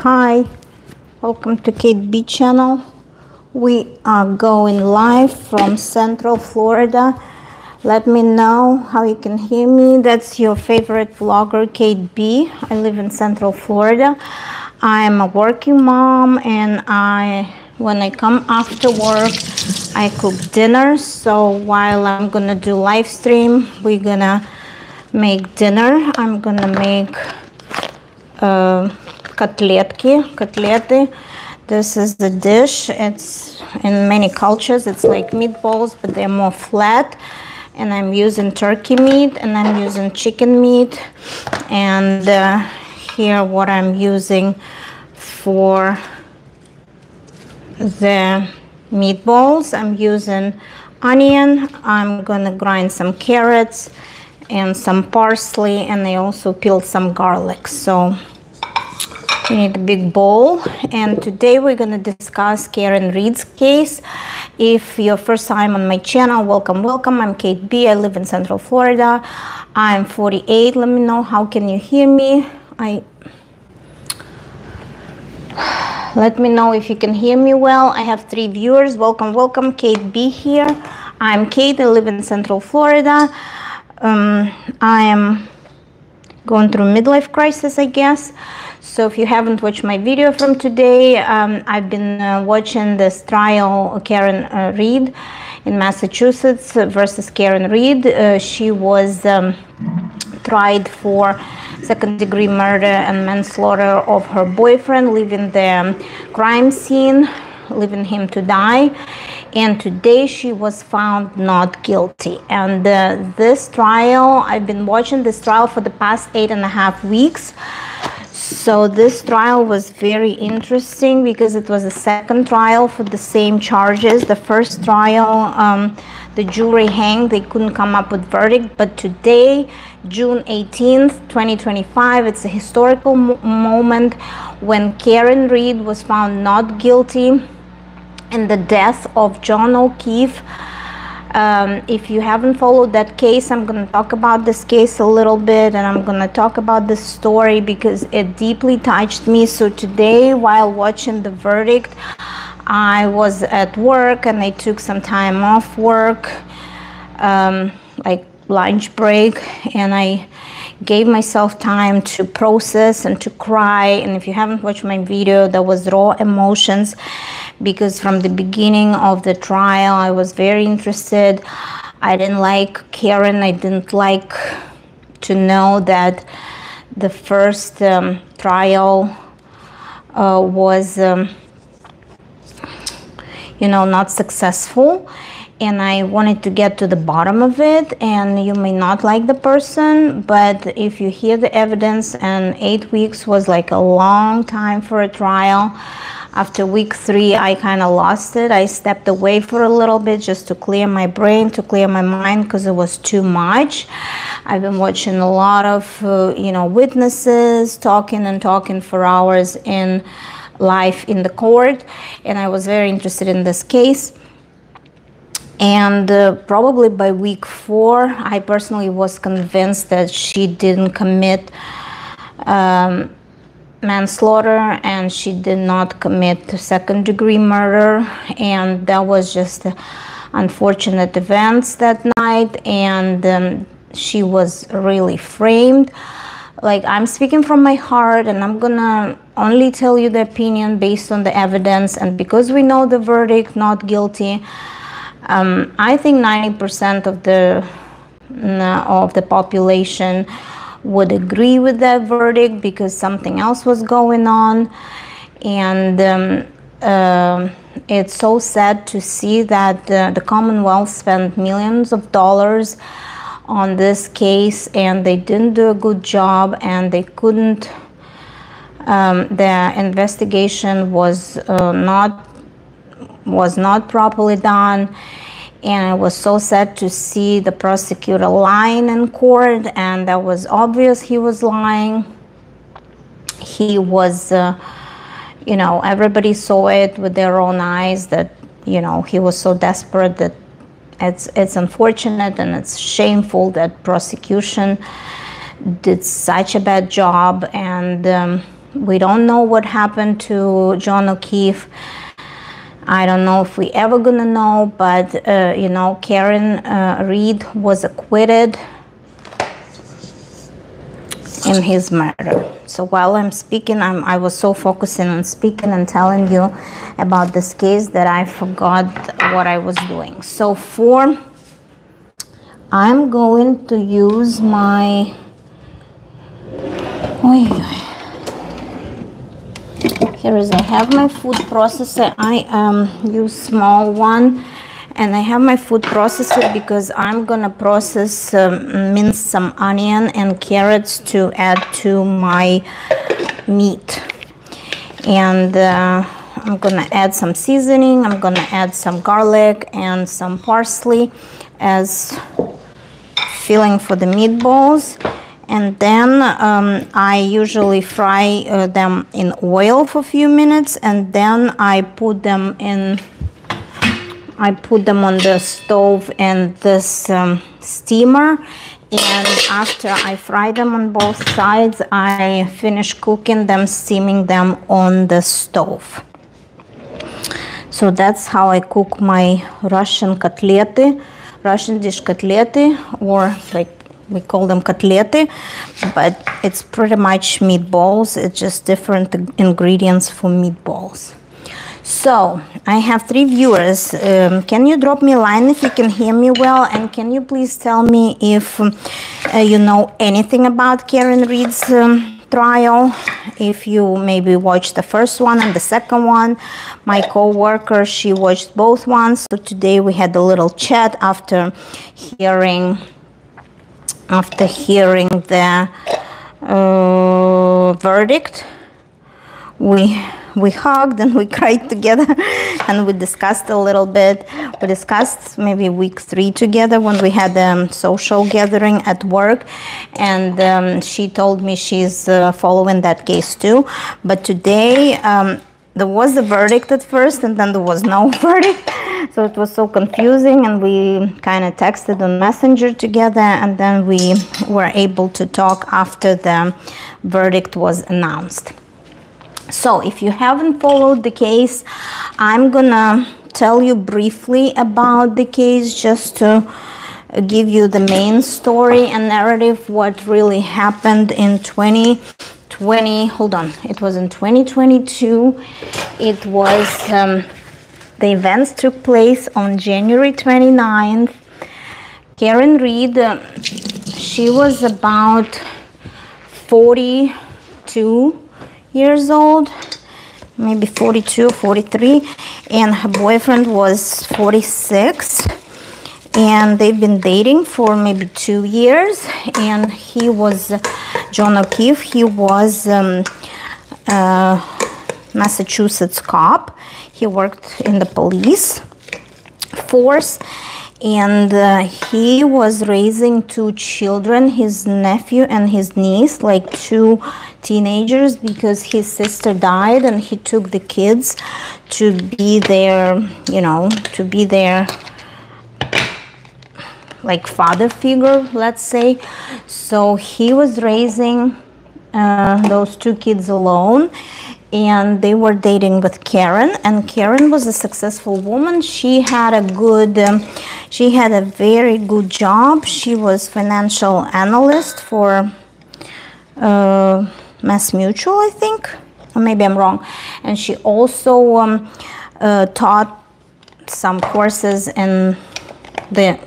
Hi, welcome to Kate B channel. We are going live from Central Florida. Let me know how you can hear me. That's your favorite vlogger, Kate B. I live in Central Florida. I'm a working mom, and when I come after work, I cook dinner. So while I'm gonna do live stream, we're gonna make dinner. I'm gonna make котлеты. This is the dish. It's in many cultures. It's like meatballs, but they're more flat. And I'm using turkey meat, and I'm using chicken meat. And here what I'm using for the meatballs. I'm using onion. I'm gonna grind some carrots and some parsley, and I also peeled some garlic. So we need a big bowl, and today we're going to discuss Karen Read's case. If you're first time on my channel, welcome. I'm Kate B. I live in Central Florida. I'm 48. Let me know how can you hear me. Let me know if you can hear me well. I have 3 viewers. Welcome. Kate B here. I'm Kate. I live in Central Florida. I am going through midlife crisis, I guess. So if you haven't watched my video from today, I've been watching this trial, Karen Read in Massachusetts versus Karen Read. She was tried for second-degree murder and manslaughter of her boyfriend, leaving the crime scene, leaving him to die. And today she was found not guilty. And this trial, I've been watching this trial for the past 8.5 weeks. So this trial was very interesting because it was a second trial for the same charges. The first trial, the jury hanged. They couldn't come up with verdict. But today, June 18th, 2025, it's a historical moment when Karen Read was found not guilty in the death of John O'Keefe. If you haven't followed that case, I'm going to talk about this case a little bit, and I'm going to talk about this story because it deeply touched me. So today, while watching the verdict, I was at work and I took some time off work, like lunch break, and I gave myself time to process and to cry. And if you haven't watched my video, that was raw emotions, because from the beginning of the trial I was very interested. I didn't like Karen. I didn't like to know that the first trial was not successful, and I wanted to get to the bottom of it. And you may not like the person, but if you hear the evidence, and 8 weeks was like a long time for a trial. After week 3, I kind of lost it. I stepped away for a little bit just to clear my brain, to clear my mind, because it was too much. I've been watching a lot of witnesses talking for hours in live in the court, and I was very interested in this case. And probably by week 4, I personally was convinced that she didn't commit manslaughter, and she did not commit second-degree murder. And that was just unfortunate events that night, and she was really framed. Like, I'm speaking from my heart, and I'm gonna only tell you the opinion based on the evidence. And because we know the verdict, not guilty, I think 90% of the population would agree with that verdict, because something else was going on. And it's so sad to see that the Commonwealth spent millions of dollars on this case, and they didn't do a good job, and they couldn't. The investigation was not properly done. And it was so sad to see the prosecutor lying in court, and that was obvious he was lying. He was, everybody saw it with their own eyes, that, he was so desperate that it's unfortunate and it's shameful that prosecution did such a bad job. And We don't know what happened to John O'Keefe. I don't know if we ever gonna know, but you know, Karen Read was acquitted in his murder. So while I'm speaking, I was so focusing on speaking and telling you about this case that I forgot what I was doing. So I'm going to use my, I have my food processor. I use small one, and I have my food processor because I'm gonna process mince some onion and carrots to add to my meat. And I'm gonna add some seasoning. I'm gonna add some garlic and some parsley as filling for the meatballs. And then I usually fry them in oil for a few minutes, and then I put them on the stove in this steamer. And after I fry them on both sides, I finish cooking them, steaming them on the stove. So that's how I cook my Russian dish котлеты, or like we call them котлеты, but it's pretty much meatballs. It's just different ingredients for meatballs. So I have 3 viewers. Can you drop me a line if you can hear me well, and can you please tell me if you know anything about Karen Read's trial? If you maybe watched the first one and the second one. My co-worker, she watched both ones. So today we had a little chat after hearing the verdict. We hugged and we cried together, and we discussed a little bit. We discussed maybe week 3 together when we had a social gathering at work, and she told me she's following that case too. But today there was a verdict at first, and then there was no verdict. So it was so confusing, and we kind of texted on Messenger together, and then we were able to talk after the verdict was announced. So if you haven't followed the case, I'm gonna tell you briefly about the case just to give you the main story and narrative, what really happened in 2020. Hold on, it was in 2022. It was the events took place on January 29th. Karen Read, she was about 42 years old, maybe 42, 43, and her boyfriend was 46, and they've been dating for maybe 2 years. And he was John O'Keefe. He was Massachusetts cop. He worked in the police force, and he was raising 2 children, his nephew and his niece, like 2 teenagers, because his sister died, and he took the kids to be their, you know, to be their like father figure, let's say. So he was raising those 2 kids alone, and they were dating with Karen, and Karen was a successful woman. She had a very good job. She was financial analyst for Mass Mutual, I think, or maybe I'm wrong. And she also taught some courses in the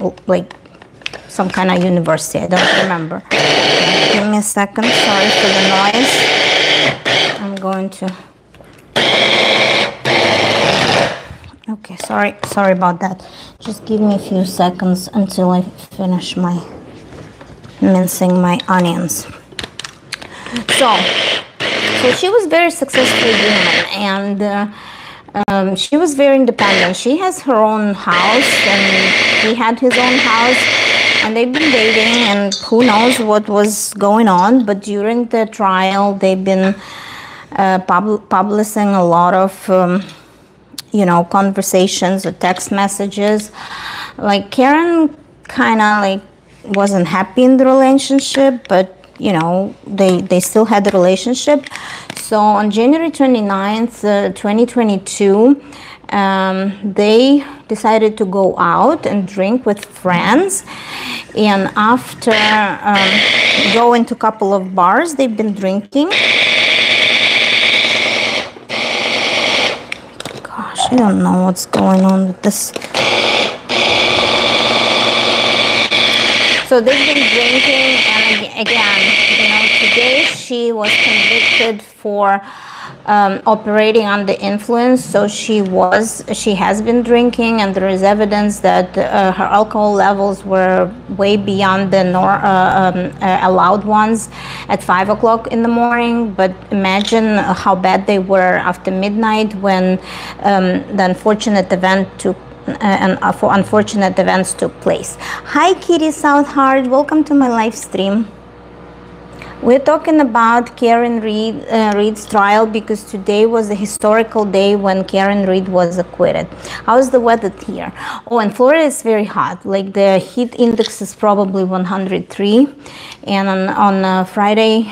some kind of university. I don't remember. Give me a second. Sorry for the noise. I'm going to. Okay, sorry about that. Just give me a few seconds until I finish mincing my onions. So she was very successful woman, and she was very independent. She has her own house, and he had his own house, and they've been dating, and who knows what was going on. But during the trial, they've been publishing a lot of conversations or text messages. Like Karen kind of like wasn't happy in the relationship, but you know, they still had a relationship. So on January 29th, 2022, they decided to go out and drink with friends. And after going to a couple of bars, they've been drinking. Gosh, I don't know what's going on with this. So they've been drinking, and again, you know, today she was convicted for operating under influence. So she has been drinking, and there is evidence that her alcohol levels were way beyond the allowed ones at 5 o'clock in the morning. But imagine how bad they were after midnight when the unfortunate event unfortunate events took place. Hi Kitty Southheart, welcome to my live stream. We're talking about Karen Read's trial because today was a historical day when Karen Read was acquitted. How's the weather here? Oh, in Florida it's very hot. Like the heat index is probably 103. And on Friday,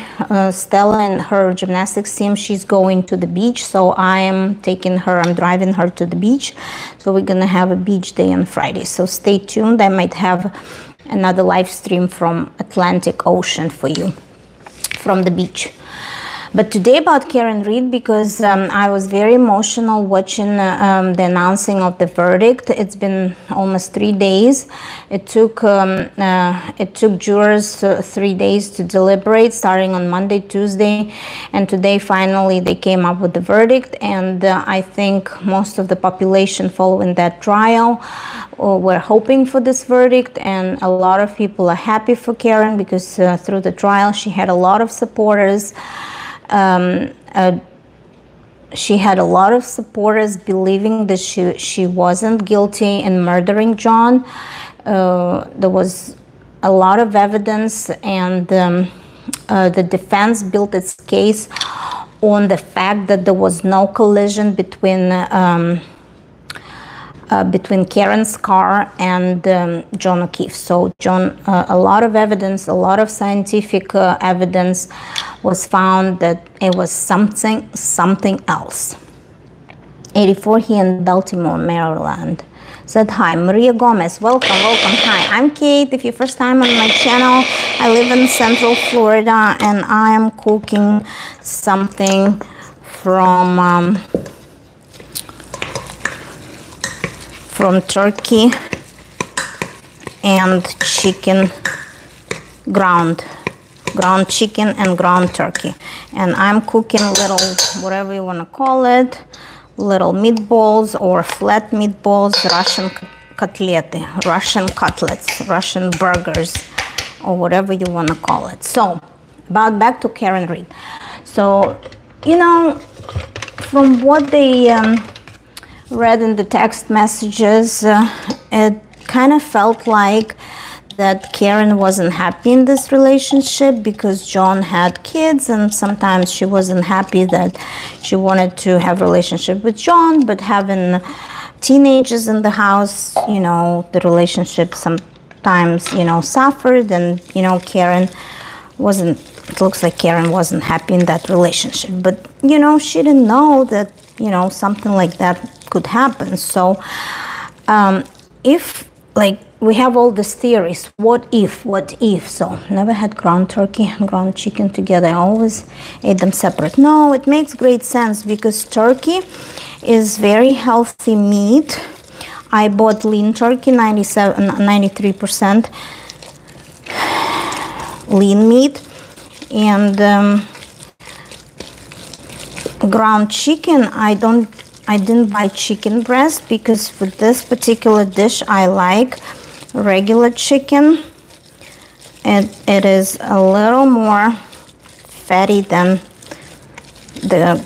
Stella and her gymnastics team, she's going to the beach. So I'm driving her to the beach. So we're gonna have a beach day on Friday. So stay tuned. I might have another live stream from Atlantic Ocean for you, from the beach. But today about Karen Read, because I was very emotional watching the announcing of the verdict. It's been almost 3 days. It took jurors 3 days to deliberate, starting on Monday, Tuesday, and today finally they came up with the verdict. And I think most of the population following that trial were hoping for this verdict, and a lot of people are happy for Karen because through the trial she had a lot of supporters. She had a lot of supporters believing that she wasn't guilty in murdering John. There was a lot of evidence, and the defense built its case on the fact that there was no collision between Karen's car and John O'Keefe. So a lot of evidence, a lot of scientific evidence was found that it was something else. 84 here in Baltimore, Maryland. Said hi. Maria Gomez, welcome. Hi, I'm Kate. If you're first time on my channel, I live in Central Florida, and I am cooking something from turkey and chicken, ground chicken and ground turkey. And I'm cooking little, whatever you want to call it, little meatballs or flat meatballs, Russian cutlets, Russian burgers, or whatever you want to call it. So, back to Karen Read. So, you know, from what they read in the text messages, it kind of felt like that Karen wasn't happy in this relationship because John had kids, and sometimes she wasn't happy that she wanted to have a relationship with John, but having teenagers in the house, you know, the relationship sometimes, you know, suffered, and, you know, it looks like Karen wasn't happy in that relationship. But, you know, she didn't know that, you know, something like that could happen. So if, like, we have all these theories, what if? So never had ground turkey and ground chicken together. I always ate them separate. No, it makes great sense because turkey is very healthy meat. I bought lean turkey, 93% lean meat, and ground chicken. I didn't buy chicken breast because for this particular dish I like regular chicken, and it is a little more fatty than the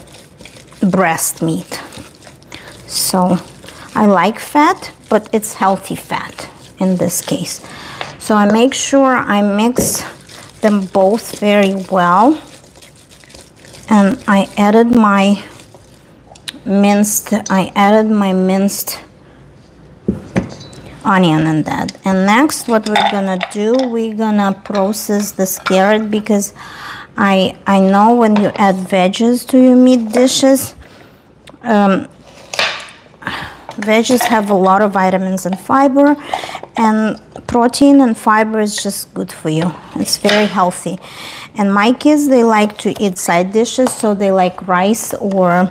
breast meat. So I like fat, but it's healthy fat in this case. So I make sure I mix them both very well, and I added my minced onion in that. And next what we're gonna do, we're gonna process this carrot, because I know when you add veggies to your meat dishes, veggies have a lot of vitamins and fiber, and protein and fiber is just good for you. It's very healthy. And my kids, they like to eat side dishes, so they like rice, or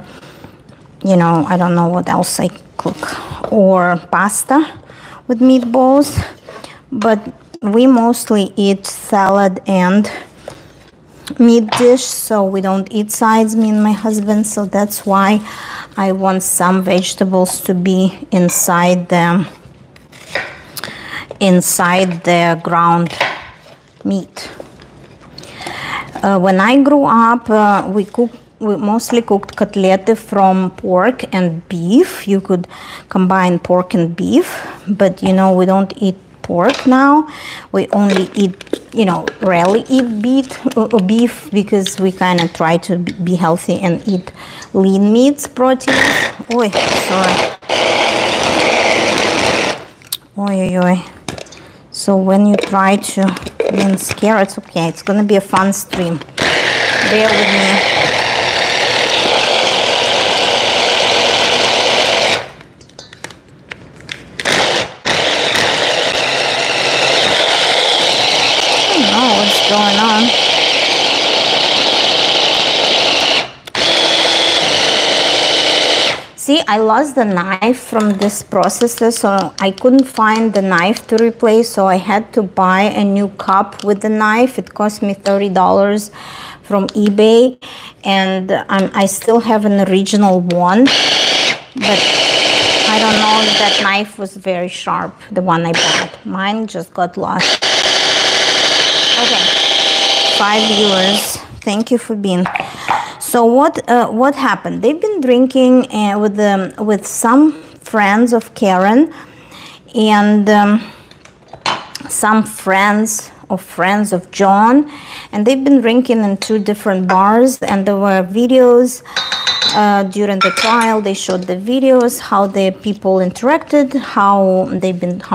you know, I don't know what else I cook, or pasta with meatballs, but we mostly eat salad and meat dish, so we don't eat sides, me and my husband. So that's why I want some vegetables to be inside the ground meat. When I grew up, we mostly cooked cutlettes from pork and beef. You could combine pork and beef, but you know, we don't eat pork now. We only eat, you know, rarely eat beef, because we kind of try to be healthy and eat lean meats, protein. Oi, sorry. Oi, oi, oi. So when you try to mince carrots, okay, it's gonna be a fun stream. Bear with me. Going on. See, I lost the knife from this processor, so I couldn't find the knife to replace, so I had to buy a new cup with the knife. It cost me $30 from eBay, and I still have an original one, but I don't know if that knife was very sharp, the one I bought. Mine just got lost. Okay. 5 viewers, thank you for being. So what happened? They've been drinking with some friends of Karen, and some friends of John, and they've been drinking in 2 different bars. And there were videos during the trial. They showed the videos, how the people interacted, how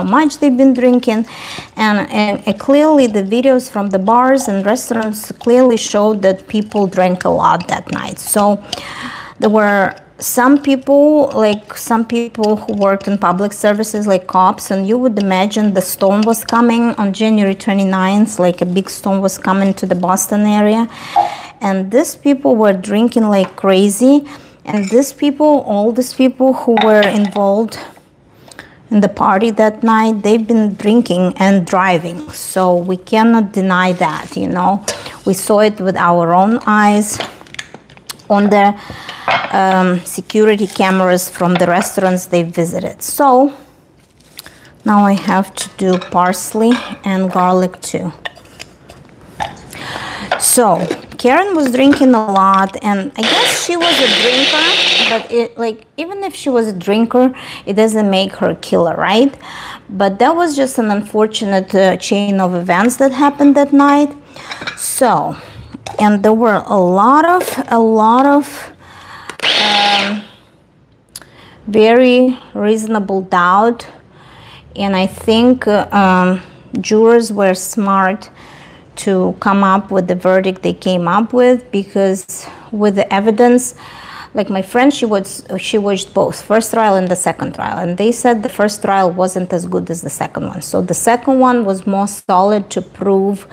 much they've been drinking, and clearly the videos from the bars and restaurants clearly showed that people drank a lot that night. So there were some people who worked in public services, like cops, and you would imagine the storm was coming on January 29th, like a big storm was coming to the Boston area. And these people were drinking like crazy. And all these people who were involved in the party that night, they've been drinking and driving. So we cannot deny that, you know. We saw it with our own eyes on the security cameras from the restaurants they visited. So now I have to do parsley and garlic too. So Karen was drinking a lot, and I guess she was a drinker, but even if she was a drinker, it doesn't make her a killer, right? But that was just an unfortunate chain of events that happened that night. So, and there were a lot of very reasonable doubt, and I think jurors were smart to come up with the verdict they came up with, because with the evidence, like my friend, she watched both first trial and the second trial, and they said the first trial wasn't as good as the second one. So the second one was more solid to prove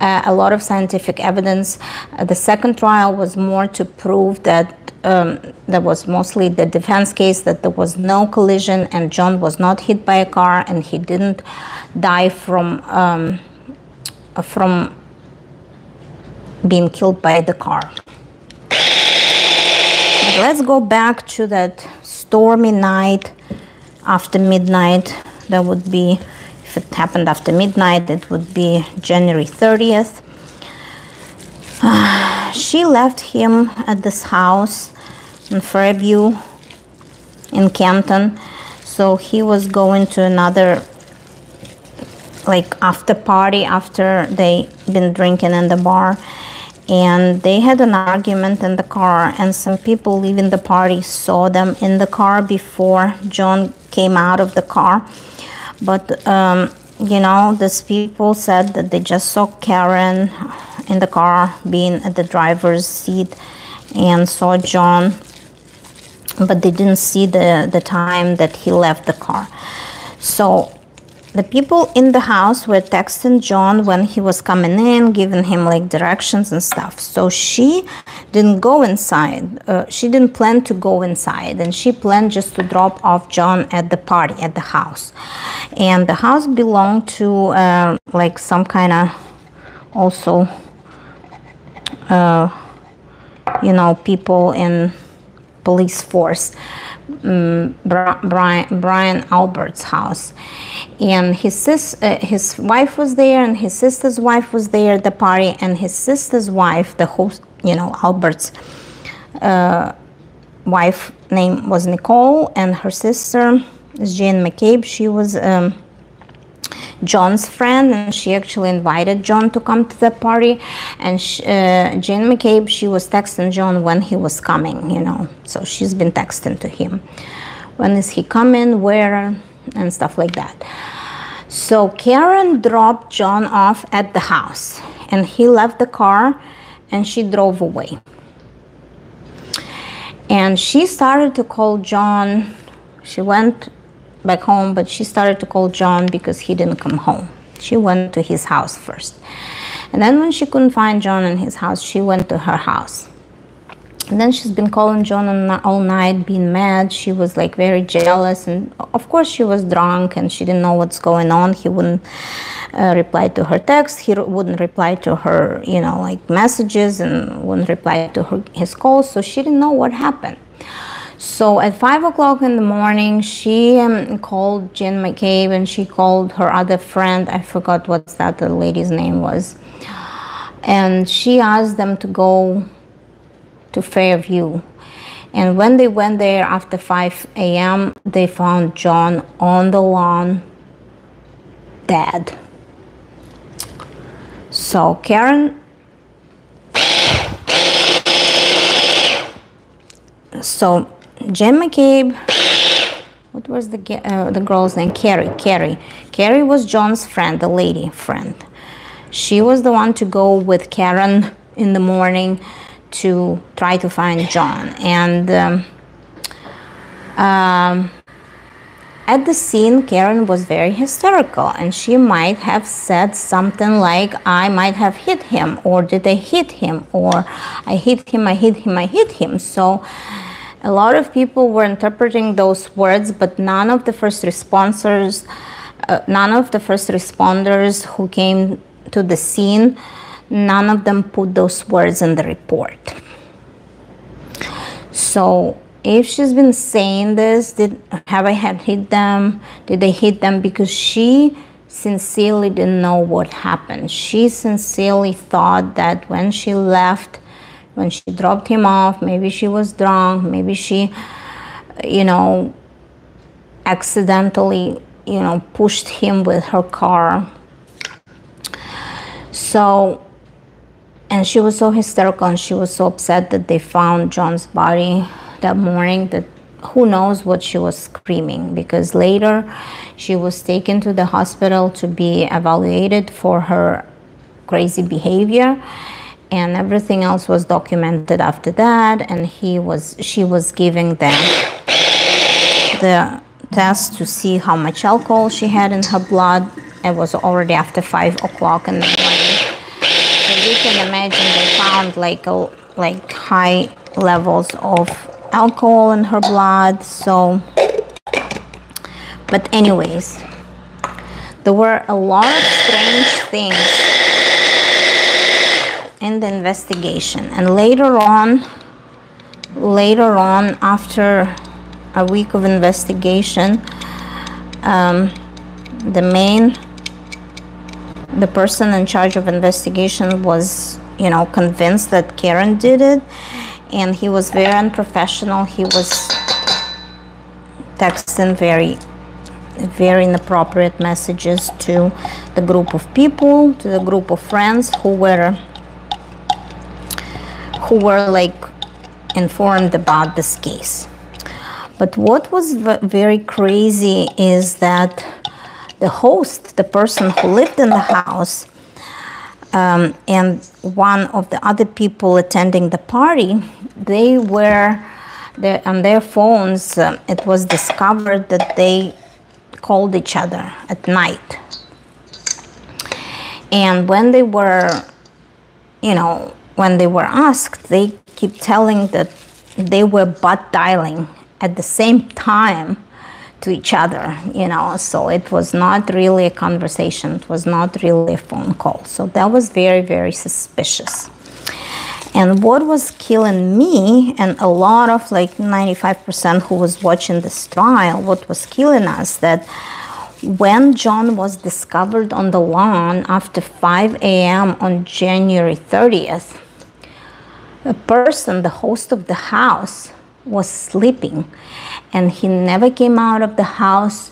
a lot of scientific evidence. The second trial was more to prove that that was mostly the defense case, that there was no collision and John was not hit by a car and he didn't die from being killed by the car. But let's go back to that stormy night after midnight. That would be, if it happened after midnight, it would be January 30th. She left him at this house in Fairview in Canton. So he was going to another after party after they been drinking in the bar, and they had an argument in the car, and some people leaving the party saw them in the car before John came out of the car. But you know, these people said that they just saw Karen in the car being at the driver's seat and saw John, but they didn't see the time that he left the car. So the people in the house were texting John when he was coming in, giving him like directions and stuff. So she didn't go inside. She didn't plan to go inside, and she planned just to drop off John at the party, at the house. And the house belonged to like some kind of also, you know, people in police force. Brian Albert's house, and his wife was there, and his sister's wife was there at the party, and his sister's wife, the host, you know, Albert's wife name was Nicole, and her sister is Jane McCabe. She was John's friend, and she actually invited John to come to the party. And Jane McCabe, she was texting John when he was coming, you know, so she's been texting to him, when is he coming, where, and stuff like that. So Karen dropped John off at the house, and he left the car, and she drove away. And she started to call John. She went back home, but she started to call John because he didn't come home. She went to his house first, and then when she couldn't find John in his house, she went to her house. And then she's been calling John all night, being mad. She was like very jealous, and of course she was drunk and she didn't know what's going on. He wouldn't reply to her text. He wouldn't reply to her, you know, like messages, and wouldn't reply to his calls. So she didn't know what happened. So at 5 o'clock in the morning, she called Jane McCabe, and she called her other friend. I forgot what that the lady's name was. And she asked them to go to Fairview. And when they went there after 5 a.m., they found John on the lawn, dead. So Karen... So Jane McCabe, what was the girl's name? Carrie. Carrie was John's friend, the lady friend. She was the one to go with Karen in the morning to try to find John. And at the scene, Karen was very hysterical, and she might have said something like, I might have hit him, or did I hit him, or I hit him. So a lot of people were interpreting those words, but none of the first responders who came to the scene, none of them put those words in the report. So if she's been saying this, have I hit them? Did I hit them? Because she sincerely didn't know what happened. She sincerely thought that when she left, when she dropped him off, maybe she was drunk, maybe she, you know, accidentally, you know, pushed him with her car. So, and she was so hysterical, and she was so upset that they found John's body that morning, that who knows what she was screaming, because later she was taken to the hospital to be evaluated for her crazy behavior, and everything else was documented after that. And she was giving them the test to see how much alcohol she had in her blood. It was already after 5 o'clock in the morning. So you can imagine they found like high levels of alcohol in her blood. So, but anyways, there were a lot of strange things in the investigation. And later on, after a week of investigation, the person in charge of investigation was, you know, convinced that Karen did it, and he was very unprofessional. He was texting very inappropriate messages to the group of people, to the group of friends who were like informed about this case. But what was very crazy is that the host, the person who lived in the house, and one of the other people attending the party, they were there on their phones. It was discovered that they called each other at night. And when they were, when they were asked, they keep telling that they were butt dialing at the same time to each other, so it was not really a conversation. It was not really a phone call. So that was very, very suspicious. And what was killing me and a lot of 95% who was watching this trial, what was killing us, that when John was discovered on the lawn after 5 a.m. on January 30th, a person, the host of the house, was sleeping, and he never came out of the house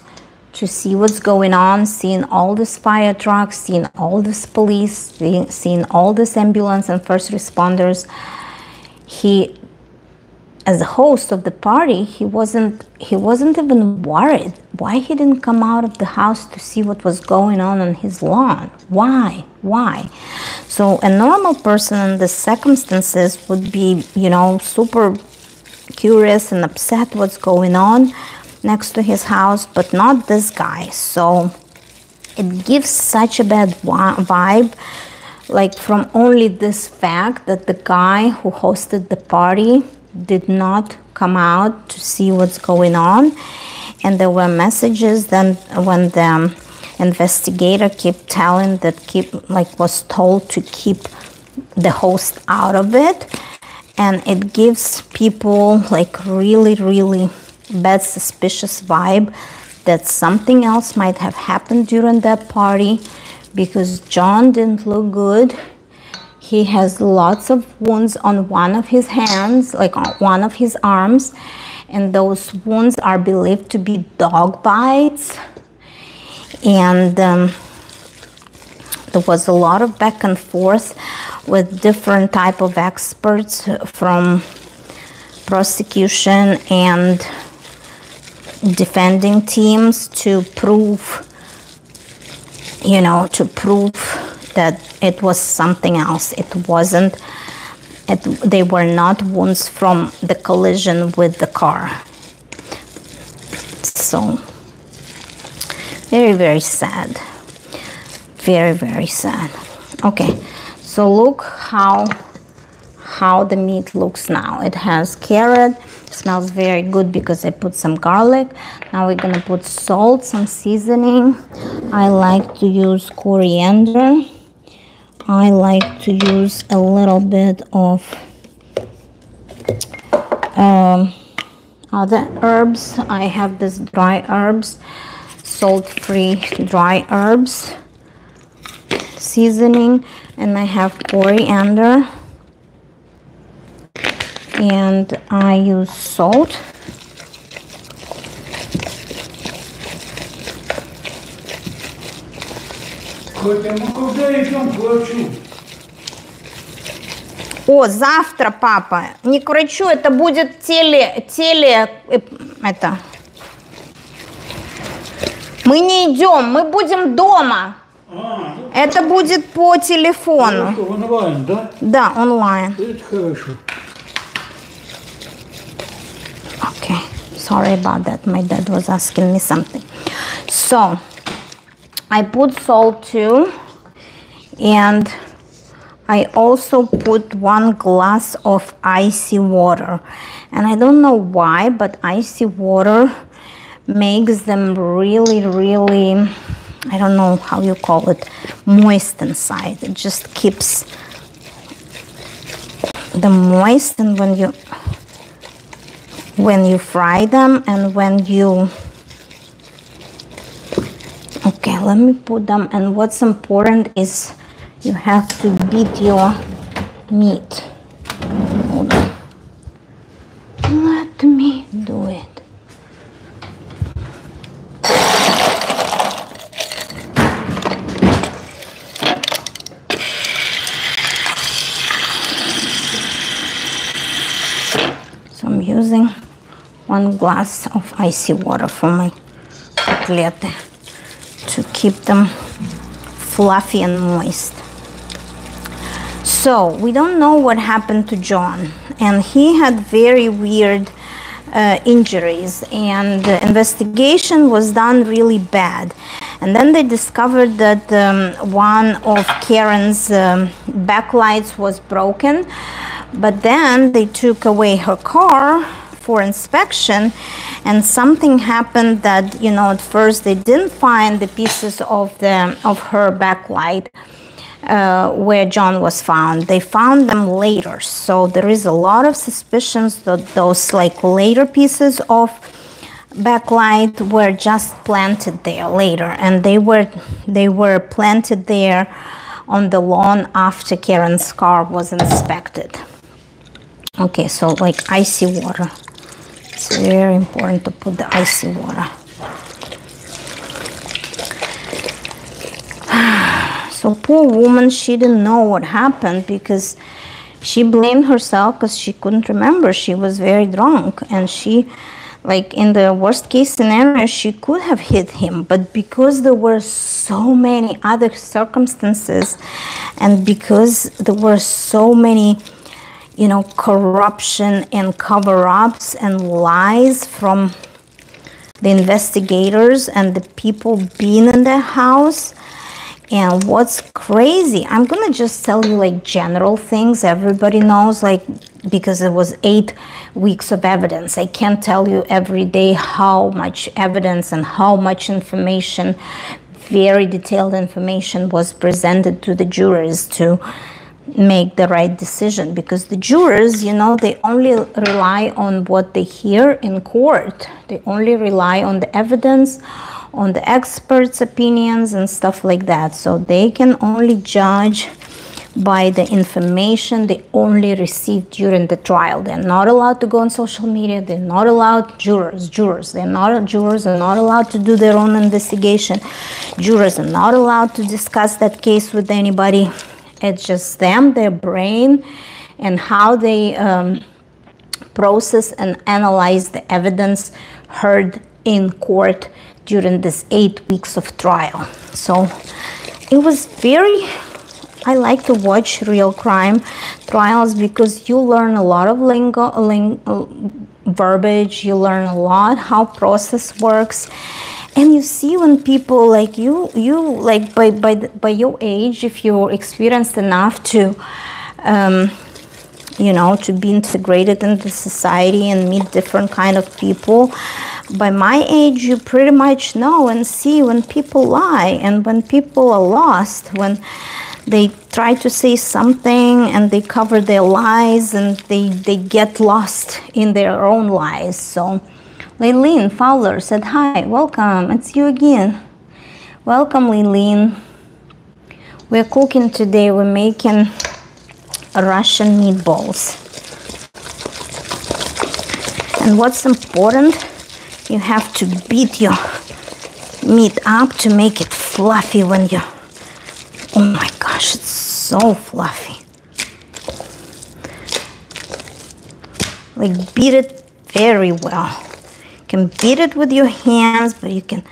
to see what's going on, seeing all these fire trucks, seeing all this police, seeing all this ambulance and first responders. He, as a host of the party, he wasn't even worried. Why he didn't come out of the house to see what was going on his lawn? Why? So a normal person in the circumstances would be, super curious and upset what's going on next to his house, but not this guy. So it gives such a bad vibe, from only this fact that the guy who hosted the party did not come out to see what's going on. And there were messages then when the investigator kept telling was told to keep the host out of it. And it gives people really, really bad suspicious vibe that something else might have happened during that party, because John didn't look good. He has lots of wounds on one of his hands, on one of his arms, and those wounds are believed to be dog bites. And there was a lot of back and forth with different type of experts from prosecution and defending teams to prove that it was something else. They were not wounds from the collision with the car. So very, very sad. Very, very sad. Okay, so look how the meat looks now. It has carrot. Smells very good because I put some garlic. Now we're gonna put salt, some seasoning. I like to use coriander. I like to use a little bit of other herbs. I have this dry herbs, salt-free dry herbs, seasoning, and I have coriander. And I use salt. О, завтра, папа. Не к врачу, это будет это. Мы не идем, мы будем дома. Это будет по телефону. Онлайн, да? Да, онлайн. Это хорошо. Okay, sorry about that. My dad was asking me something. So, I put salt too, and I also put 1 glass of icy water. And I don't know why, but icy water makes them really, really, I don't know how you call it, moist inside. It just keeps them moist, and when you fry them and when you, okay, let me put them. And what's important is you have to beat your meat. Hold on. Let me do it. So I'm using 1 glass of icy water for my котлеты. to keep them fluffy and moist. So we don't know what happened to John, and he had very weird injuries, and the investigation was done really bad. And then they discovered that one of Karen's backlights was broken, but then they took away her car for inspection, and something happened that, you know, at first they didn't find the pieces of her backlight where John was found. They found them later, so there is a lot of suspicions that those like later pieces of backlight were just planted there later, and they were planted there on the lawn after Karen's car was inspected. Okay, so like icy water. It's very important to put the icy water. So poor woman, she didn't know what happened because she blamed herself because she couldn't remember. She was very drunk, and she, like in the worst case scenario, she could have hit him, but because there were so many other circumstances, and because there were so many, you know, corruption and cover-ups and lies from the investigators and the people being in the house. And what's crazy, I'm gonna just tell you like general things everybody knows, like, because it was 8 weeks of evidence. I can't tell you every day how much evidence and how much information, very detailed information, was presented to the jurors to make the right decision, because the jurors, you know, they only rely on what they hear in court. They only rely on the evidence, on the experts' opinions and stuff like that. So they can only judge by the information they only received during the trial. They're not allowed to go on social media. They're not allowed, jurors, they're not, jurors are not allowed to do their own investigation. Jurors are not allowed to discuss that case with anybody. It's just them, their brain, and how they process and analyze the evidence heard in court during this 8 weeks of trial. So it was very, I like to watch real crime trials because you learn a lot of verbiage, you learn a lot how process works, and you see when people like you like by your age, if you're experienced enough to you know, to be integrated into society and meet different kind of people. By my age, you pretty much know and see when people lie and when people are lost, when they try to say something and they cover their lies and they get lost in their own lies. So Leilene Fowler said, hi, welcome, it's you again. Welcome, Leilene. We're cooking today, we're making Russian meatballs. And what's important, you have to beat your meat up to make it fluffy when you, oh my gosh, it's so fluffy. Like beat it very well. You can beat it with your hands, but you can,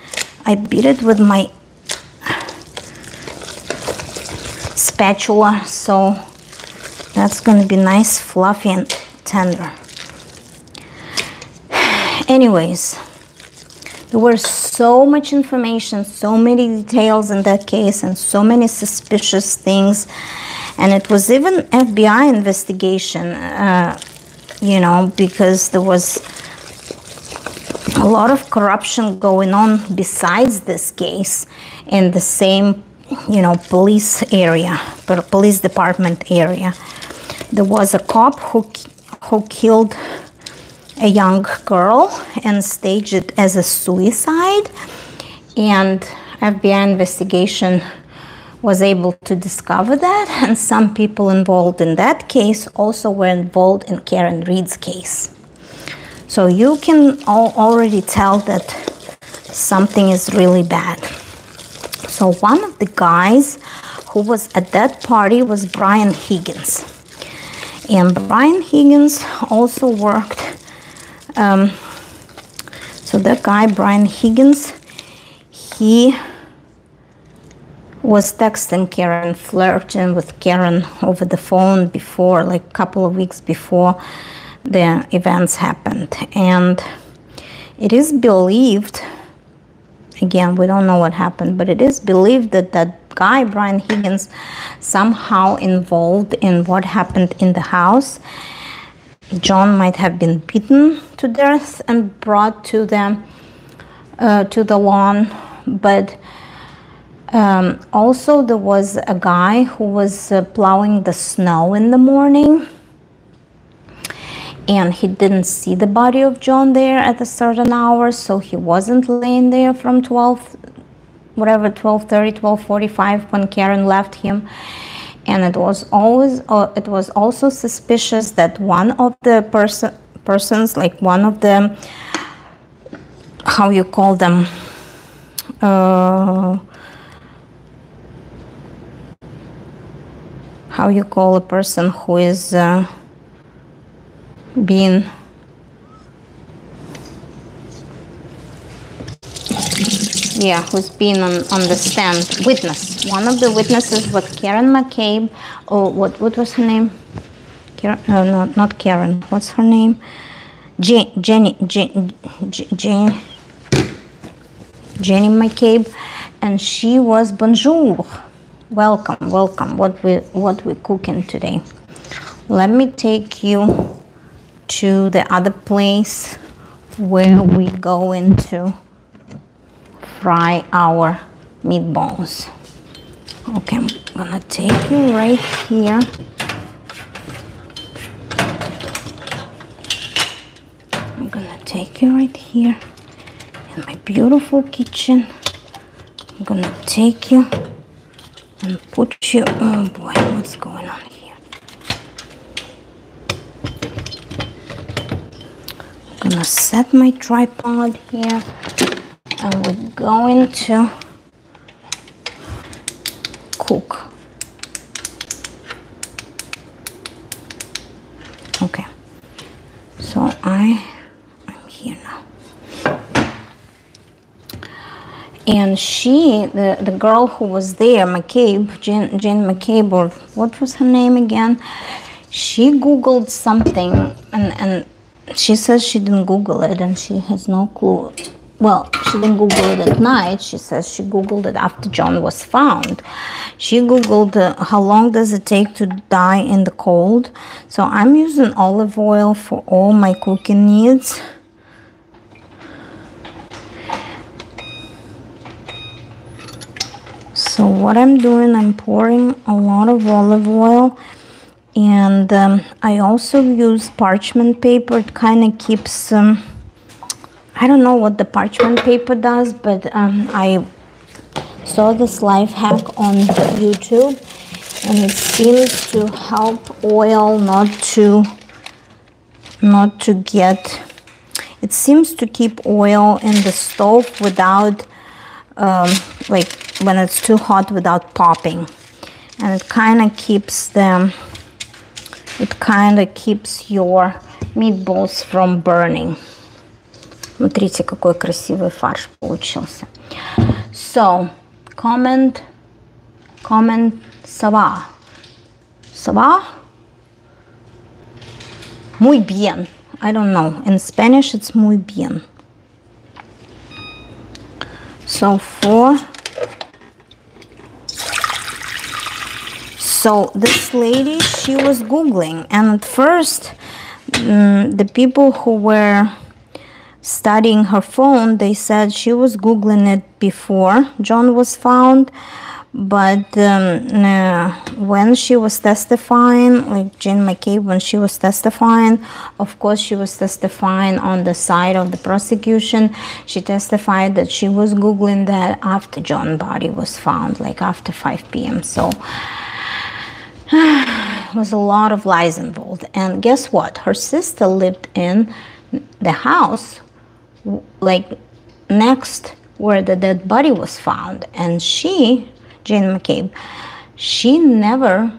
I beat it with my spatula, so that's gonna be nice, fluffy and tender. Anyways, there was so much information, so many details in that case, and so many suspicious things. And it was even FBI investigation, you know, because there was a lot of corruption going on besides this case in the same, you know, police area, police department area. There was a cop who killed a young girl and staged it as a suicide, and FBI investigation was able to discover that, and some people involved in that case also were involved in Karen Read's case. So you can already tell that something is really bad. So one of the guys who was at that party was Brian Higgins. And Brian Higgins also worked, so that guy, Brian Higgins, he was texting Karen, flirting with Karen over the phone before, like a couple of weeks before the events happened. And it is believed, again, we don't know what happened, but it is believed that that guy, Brian Higgins, somehow involved in what happened in the house. John might have been beaten to death and brought to the lawn, but also there was a guy who was plowing the snow in the morning, and he didn't see the body of John there at a certain hour, so he wasn't laying there from 12:30, 12:45 when Karen left him. And it was also suspicious that one of the persons, like one of the, how you call them, how you call a person who is being who's been on the stand, witness. One of the witnesses was Karen McCabe. Oh, what was her name? Karen, no, not Karen. What's her name? Jenny McCabe, and she was bonjour. Welcome. What we cooking today? Let me take you to the other place where we go into fry our meatballs. Okay, I'm gonna take you right here. I'm gonna take you right here in my beautiful kitchen. I'm gonna take you and put you, oh boy, what's going on here? I'm gonna set my tripod here. And we're going to cook. Okay, so I'm here now. And she, the girl who was there, McCabe, Jane McCabe, or what was her name again? She Googled something, and she says she didn't Google it, and she has no clue. Well, she didn't Google it at night. She says she Googled it after John was found. She Googled how long does it take to die in the cold. So I'm using olive oil for all my cooking needs. So what I'm doing, I'm pouring a lot of olive oil. And I also use parchment paper. It kind of keeps... I don't know what the parchment paper does, but I saw this life hack on YouTube, and it seems to help oil not to get, it seems to keep oil in the stove without, like when it's too hot, without popping. And it kind of keeps your meatballs from burning. Смотрите, какой красивый фарш получился. So, comment, ça va? Ça va? Muy bien. I don't know. In Spanish, it's muy bien. So this lady, she was Googling, and at first, the people who were studying her phone, they said she was Googling it before John was found, but when she was testifying, like Jane McCabe, when she was testifying, of course she was testifying on the side of the prosecution. She testified that she was Googling that after John's body was found, like after 5 p.m. So there was a lot of lies involved. And guess what? Her sister lived in the house like next where the dead body was found, and she, Jane McCabe, she never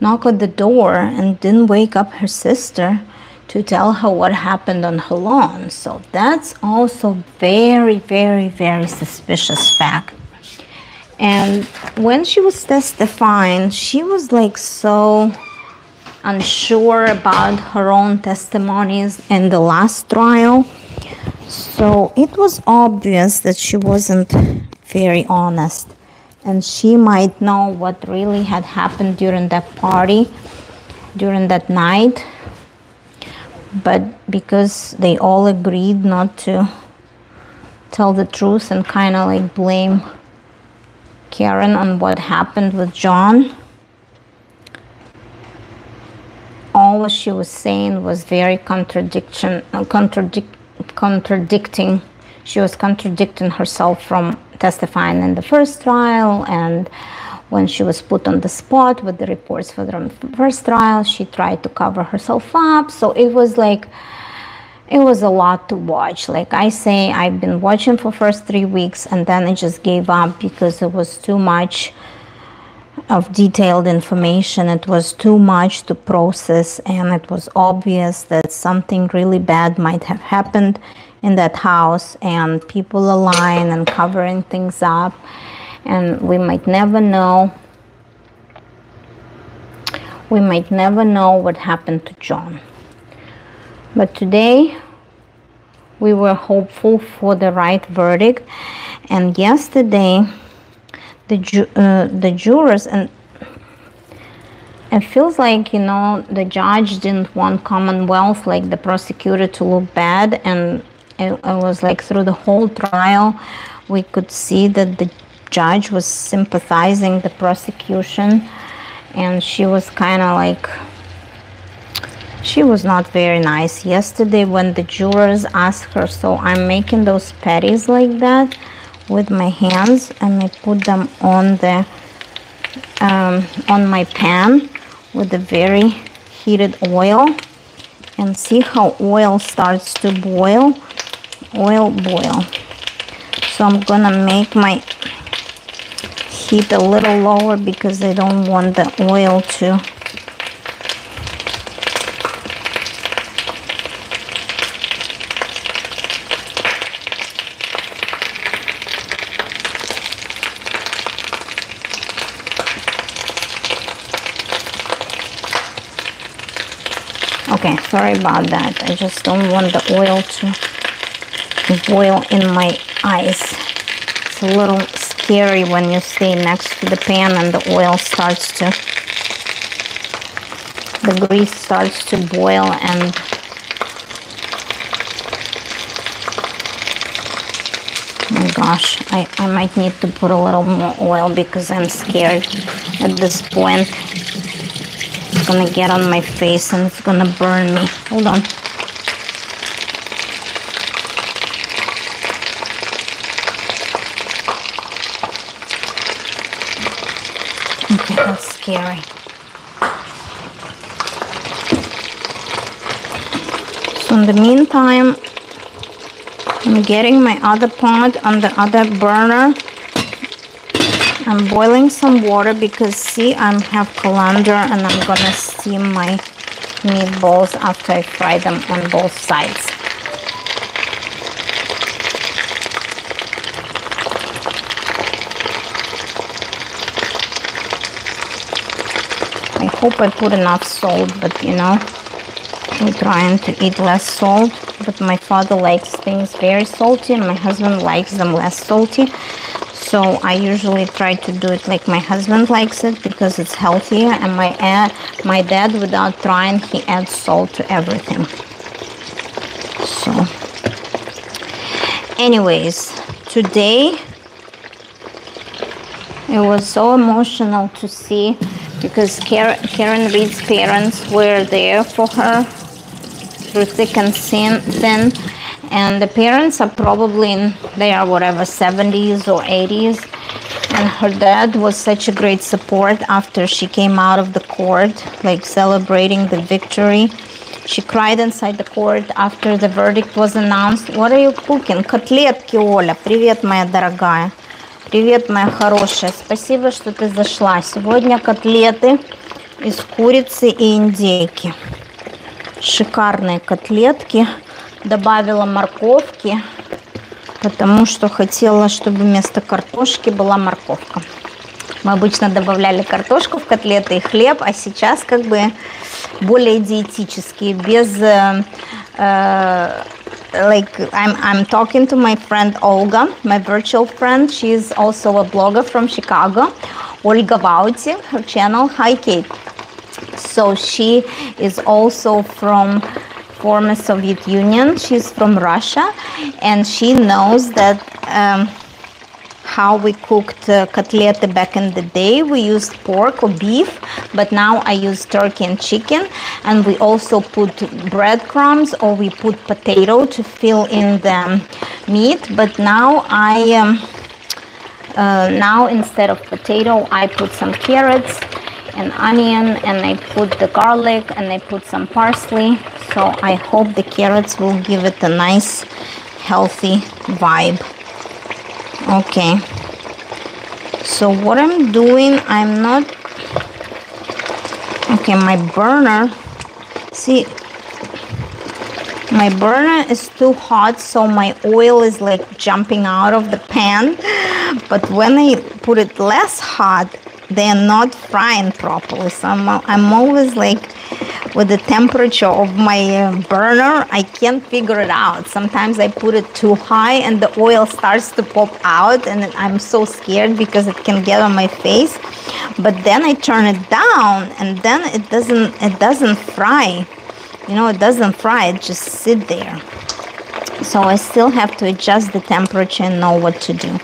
knocked at the door and didn't wake up her sister to tell her what happened on her lawn. So that's also very, very, very suspicious fact. And when she was testifying, she was like so unsure about her own testimonies in the last trial. So it was obvious that she wasn't very honest, and she might know what really had happened during that party, during that night. But because they all agreed not to tell the truth and kind of like blame Karen on what happened with John, all she was saying was very contradicting. She was contradicting herself from testifying in the first trial, and when she was put on the spot with the reports for the first trial, she tried to cover herself up. So it was like, it was a lot to watch. Like I say, I've been watching for first 3 weeks, and then I just gave up because it was too much of detailed information. It was too much to process, and it was obvious that something really bad might have happened in that house, and people are lying and covering things up, and we might never know. We might never know what happened to John. But today we were hopeful for the right verdict, and yesterday the jurors, and it feels like, you know, the judge didn't want Commonwealth, like the prosecutor, to look bad, and it was like through the whole trial we could see that the judge was sympathizing the prosecution, and she was kind of like, she was not very nice yesterday when the jurors asked her. So I'm making those patties like that with my hands, and I put them on the on my pan with a very heated oil, and see how oil starts to boil. Boil. So I'm gonna make my heat a little lower because I don't want the oil to okay, sorry about that. I just don't want the oil to boil in my eyes. It's a little scary when you stay next to the pan and the oil starts to, the grease starts to boil, and oh my gosh, I might need to put a little more oil because I'm scared at this point. It's gonna get on my face and it's gonna burn me. Hold on. Okay, that's scary. So in the meantime, I'm getting my other pot on the other burner. I'm boiling some water because see, I have colander, and I'm gonna steam my meatballs after I fry them on both sides. I hope I put enough salt, but you know, I'm trying to eat less salt, but my father likes things very salty and my husband likes them less salty. So I usually try to do it like my husband likes it because it's healthier, and my dad, without trying, he adds salt to everything. So anyways, today it was so emotional to see, because Karen Read's parents were there for her through thick and thin, and the parents are probably in their whatever 70s or 80s, and her dad was such a great support after she came out of the court, like celebrating the victory. She cried inside the court after the verdict was announced. What are you cooking? Котлетки, Оля. Привет, моя дорогая. Привет, моя хорошая. Спасибо, что ты зашла. Сегодня котлеты из курицы и индейки. Шикарные котлетки. Добавила морковки. потому что хотела, чтобы вместо картошки была морковка. Мы обычно добавляли картошку в котлеты и хлеб, а сейчас как бы более диетические, без like I'm talking to my friend Olga, my virtual friend. She is also a blogger from Chicago, Olga Vauti, her channel. Hi, Kate. So she is also from former Soviet Union. She's from Russia, and she knows that how we cooked котлеты back in the day. We used pork or beef, but now I use turkey and chicken, and we also put breadcrumbs or we put potato to fill in the meat. But now now instead of potato, I put some carrots and onion, and I put the garlic, and I put some parsley. So I hope the carrots will give it a nice, healthy vibe. Okay, so what I'm doing, I'm not, okay, my burner, see, my burner is too hot, so my oil is like jumping out of the pan, but when I put it less hot, they're not frying properly. So I'm always like, with the temperature of my burner, I can't figure it out. Sometimes I put it too high and the oil starts to pop out, and I'm so scared because it can get on my face. But then I turn it down, and then it doesn't fry. You know, it doesn't fry, it just sit there. So I still have to adjust the temperature and know what to do.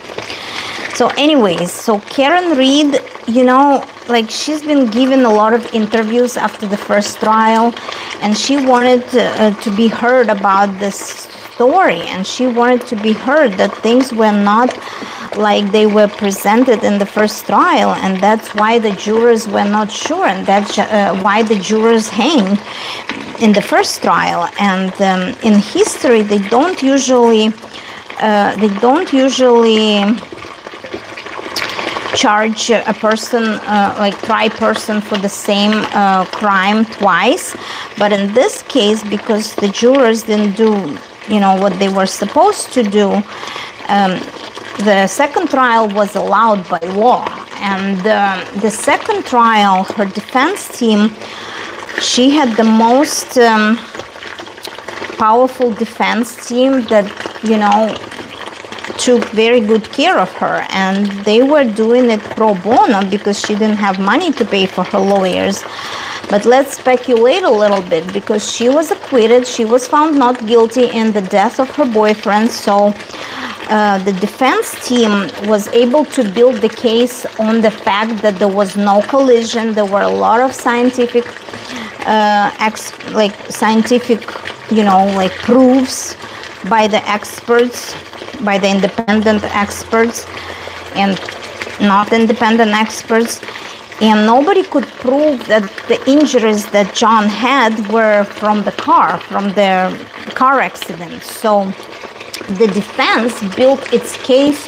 So anyways, so Karen Read, you know, like she's been given a lot of interviews after the first trial, and she wanted to be heard about this story, and she wanted to be heard that things were not like they were presented in the first trial, and that's why the jurors were not sure, and that's why the jurors hanged in the first trial. And in history, they don't usually charge a person, like try a person for the same crime twice. But in this case, because the jurors didn't do, you know, what they were supposed to do, the second trial was allowed by law. And the second trial, her defense team, she had the most powerful defense team that, you know, took very good care of her, and they were doing it pro bono because she didn't have money to pay for her lawyers. But let's speculate a little bit, because she was acquitted. She was found not guilty in the death of her boyfriend. So the defense team was able to build the case on the fact that there was no collision. There were a lot of scientific, you know, like proofs by the experts, by the independent experts and not independent experts, and nobody could prove that the injuries that John had were from the car accident. So the defense built its case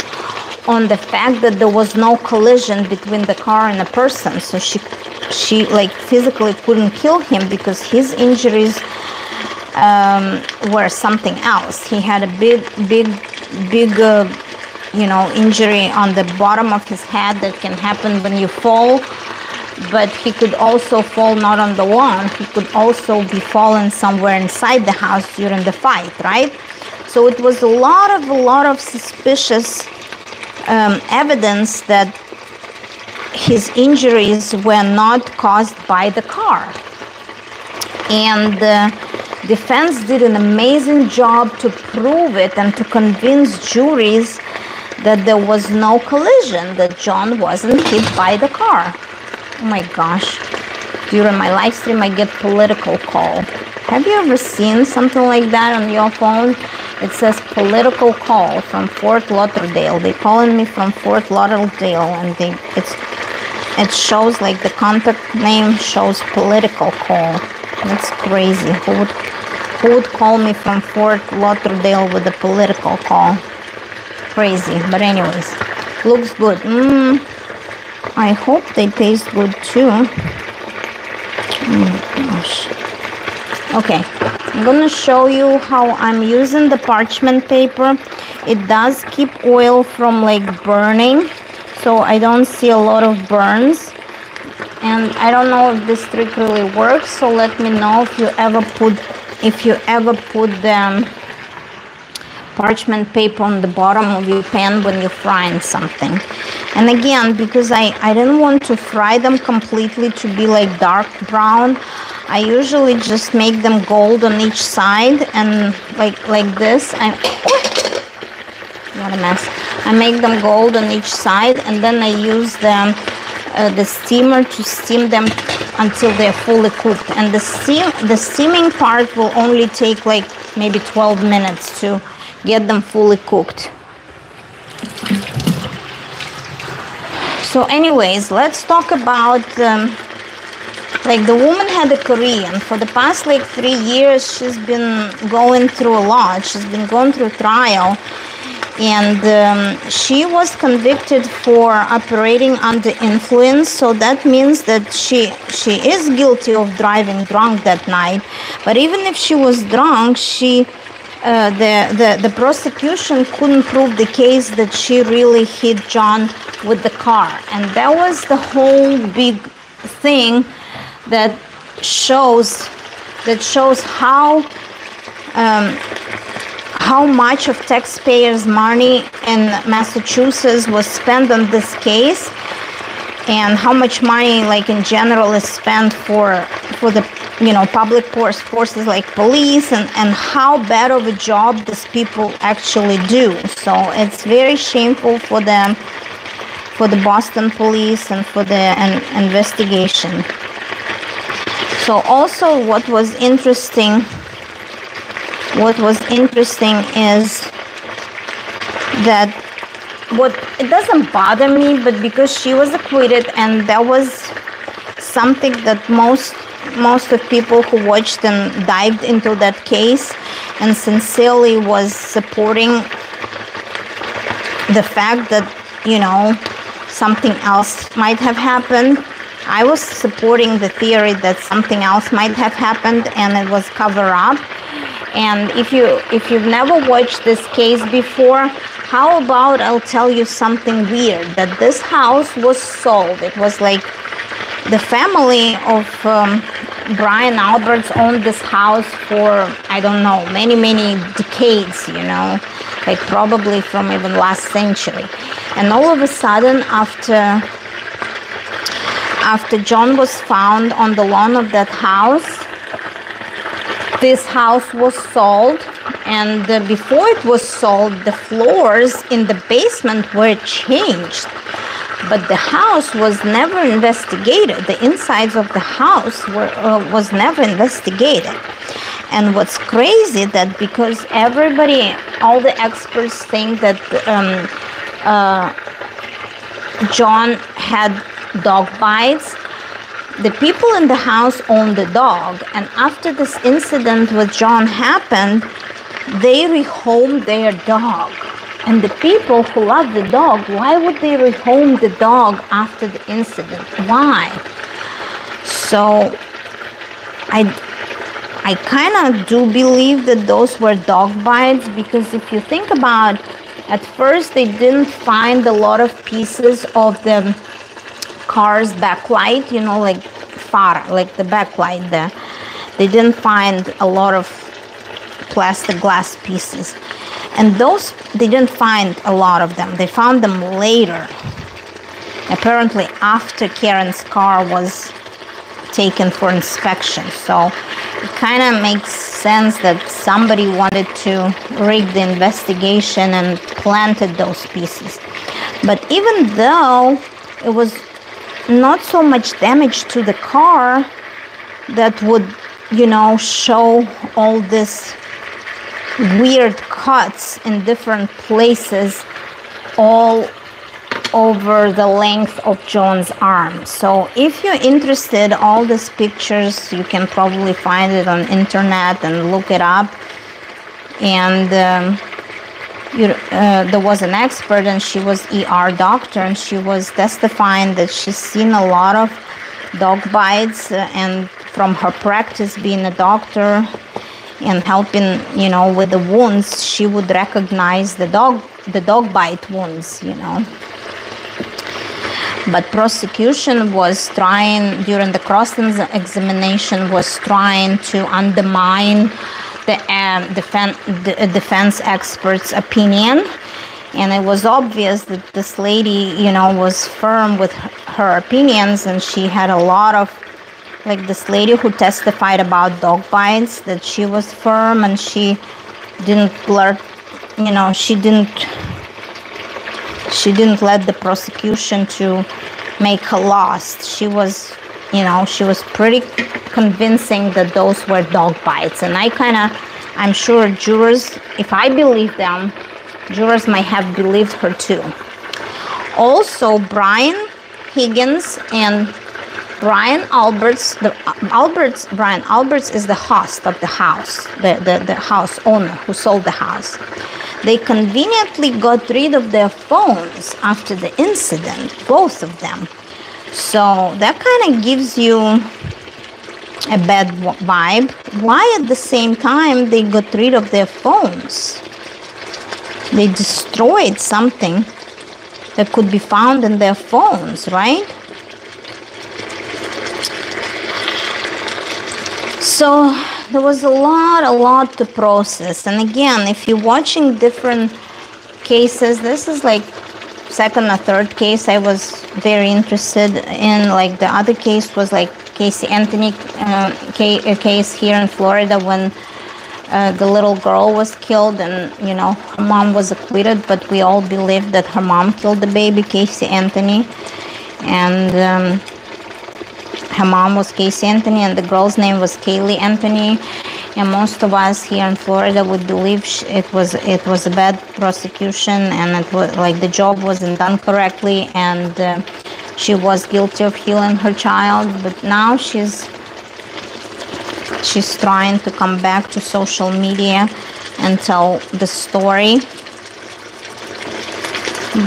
on the fact that there was no collision between the car and a person. So she like physically couldn't kill him because his injuries were something else. He had a big you know, injury on the bottom of his head that can happen when you fall. But he could also fall not on the lawn. He could also be fallen somewhere inside the house during the fight, right? So it was a lot of suspicious evidence that his injuries were not caused by the car. And the defense did an amazing job to prove it and to convince juries that there was no collision, that John wasn't hit by the car. Oh my gosh. During my live stream, I get political call. Have you ever seen something like that on your phone? It says political call from Fort Lauderdale. They calling me from Fort Lauderdale, and it shows like the contact name shows political call. That's crazy. Who would call me from Fort Lauderdale with a political call? Crazy. But anyways, looks good. I hope they taste good too. Oh gosh. Okay, I'm gonna show you how I'm using the parchment paper. it does keep oil from like burning, so I don't see a lot of burns. And I don't know if this trick really works, so let me know if you ever put the parchment paper on the bottom of your pan when you're frying something. And again, because I didn't want to fry them completely to be like dark brown, I usually just make them gold on each side, and like this. What a mess. I make them gold on each side, and then I use the steamer to steam them until they're fully cooked. And the steaming part will only take like maybe 12 minutes to get them fully cooked. So anyways, let's talk about like the woman had a career, and for the past like 3 years she's been going through a lot. She's been going through trial, and she was convicted for operating under influence. So that means that she is guilty of driving drunk that night. But even if she was drunk, the prosecution couldn't prove the case that she really hit John with the car. And that was the whole big thing that shows how much of taxpayers' money in Massachusetts was spent on this case, and how much money like in general is spent for the public forces like police, and how bad of a job these people actually do. So it's very shameful for the Boston police and for the investigation. So also what was interesting is that it doesn't bother me, but because she was acquitted, and that was something that most of people who watched and dived into that case and sincerely was supporting the fact that something else might have happened. I was supporting the theory that something else might have happened and it was cover up. And if you've never watched this case before, how about I'll tell you something weird, that this house was sold. It was like the family of Brian Alberts owned this house for, I don't know, many decades, like probably from even last century. And all of a sudden, after John was found on the lawn of that house, this house was sold, and before it was sold, the floors in the basement were changed, but the house was never investigated. The insides of the house was never investigated. And what's crazy, that because all the experts think that John had dog bites, the people in the house owned the dog, and after this incident with John happened, they rehomed their dog. And the people who love the dog, why would they rehome the dog after the incident? Why? So I kind of do believe that those were dog bites, because if you think about, at first they didn't find a lot of pieces of the car's backlight, like the backlight there. They didn't find a lot of plastic glass pieces, and those, they didn't find a lot of them. They found them later, apparently after Karen's car was taken for inspection. So it kind of makes sense that somebody wanted to rig the investigation and planted those pieces. But even though it was not so much damage to the car that would, show all this weird cuts in different places all over the length of John's arm. So if you're interested, all these pictures, you can probably find it on internet and look it up. And there was an expert, and she was ER doctor, and she was testifying that she's seen a lot of dog bites, and from her practice being a doctor, and helping, you know, with the wounds. She would recognize the dog bite wounds, you know. But prosecution was trying, during the cross-examination, was trying to undermine the defense expert's opinion. And it was obvious that this lady, you know, was firm with her opinions, and she had a lot of, like this lady who testified about dog bites, that she was firm and she didn't blurt, you know, she didn't let the prosecution to make her lost. She was, you know, she was pretty convincing that those were dog bites. And I'm sure jurors, if I believe them, jurors might have believed her too. Also, Brian Higgins and Brian Alberts, Brian Alberts is the host of the house, the house owner who sold the house. They conveniently got rid of their phones after the incident, both of them. So that kind of gives you a bad vibe. Why at the same time they got rid of their phones? They destroyed something that could be found in their phones, right? So there was a lot to process. And again, if you're watching different cases, this is like second or third case I was very interested in. Like the other case was like Casey Anthony case here in Florida when the little girl was killed, and you know, her mom was acquitted, but we all believed that her mom killed the baby, Casey Anthony. And her mom was Casey Anthony, and the girl's name was Kaylee Anthony. And most of us here in Florida would believe it was a bad prosecution, and it was like the job wasn't done correctly, and she was guilty of killing her child. But now she's trying to come back to social media and tell the story.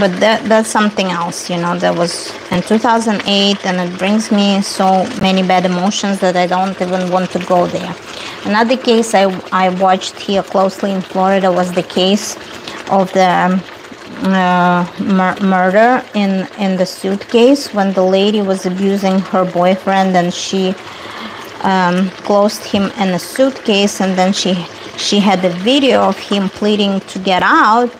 But that's something else, you know. That was in 2008, and it brings me so many bad emotions that I don't even want to go there. Another case I watched here closely in Florida was the case of the murder in the suitcase, when the lady was abusing her boyfriend, and she closed him in a suitcase, and then she had a video of him pleading to get out,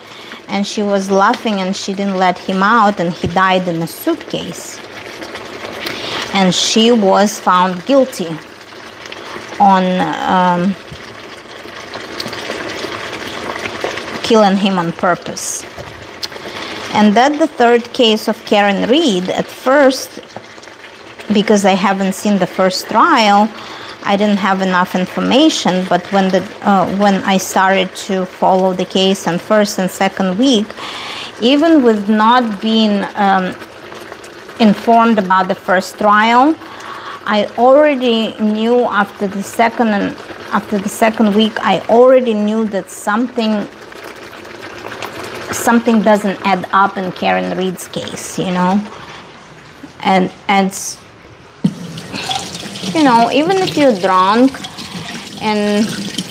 and she was laughing and she didn't let him out, and he died in a suitcase. And she was found guilty on killing him on purpose. And that the third case of Karen Reed. At first, because I haven't seen the first trial, I didn't have enough information. But when I started to follow the case in first and second week, even with not being informed about the first trial, I already knew after the second week, I already knew that something doesn't add up in Karen Reed's case, you know. And you know, even if you're drunk, and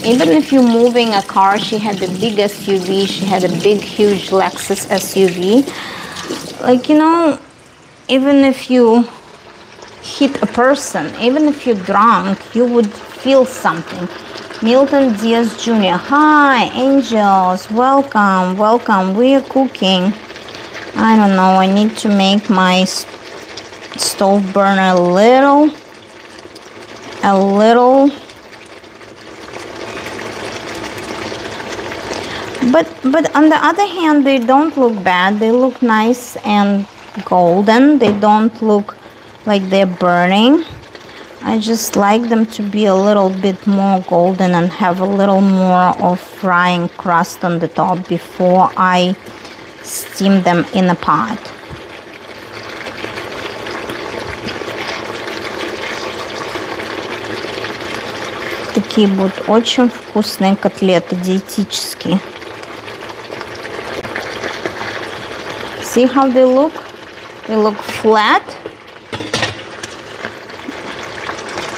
even if you're moving a car, she had a big SUV, she had a big, huge Lexus SUV. Like, you know, even if you hit a person, even if you're drunk, you would feel something. Milton Diaz Jr. Hi, angels. Welcome. We are cooking. I don't know. I need to make my stove burn a little. But on the other hand, they don't look bad. They look nice and golden. They don't look like they're burning. I just like them to be a little bit more golden and have a little more of frying crust on the top before I steam them in a pot. Такие будут очень вкусные котлеты, диетические. See how they look? They look flat.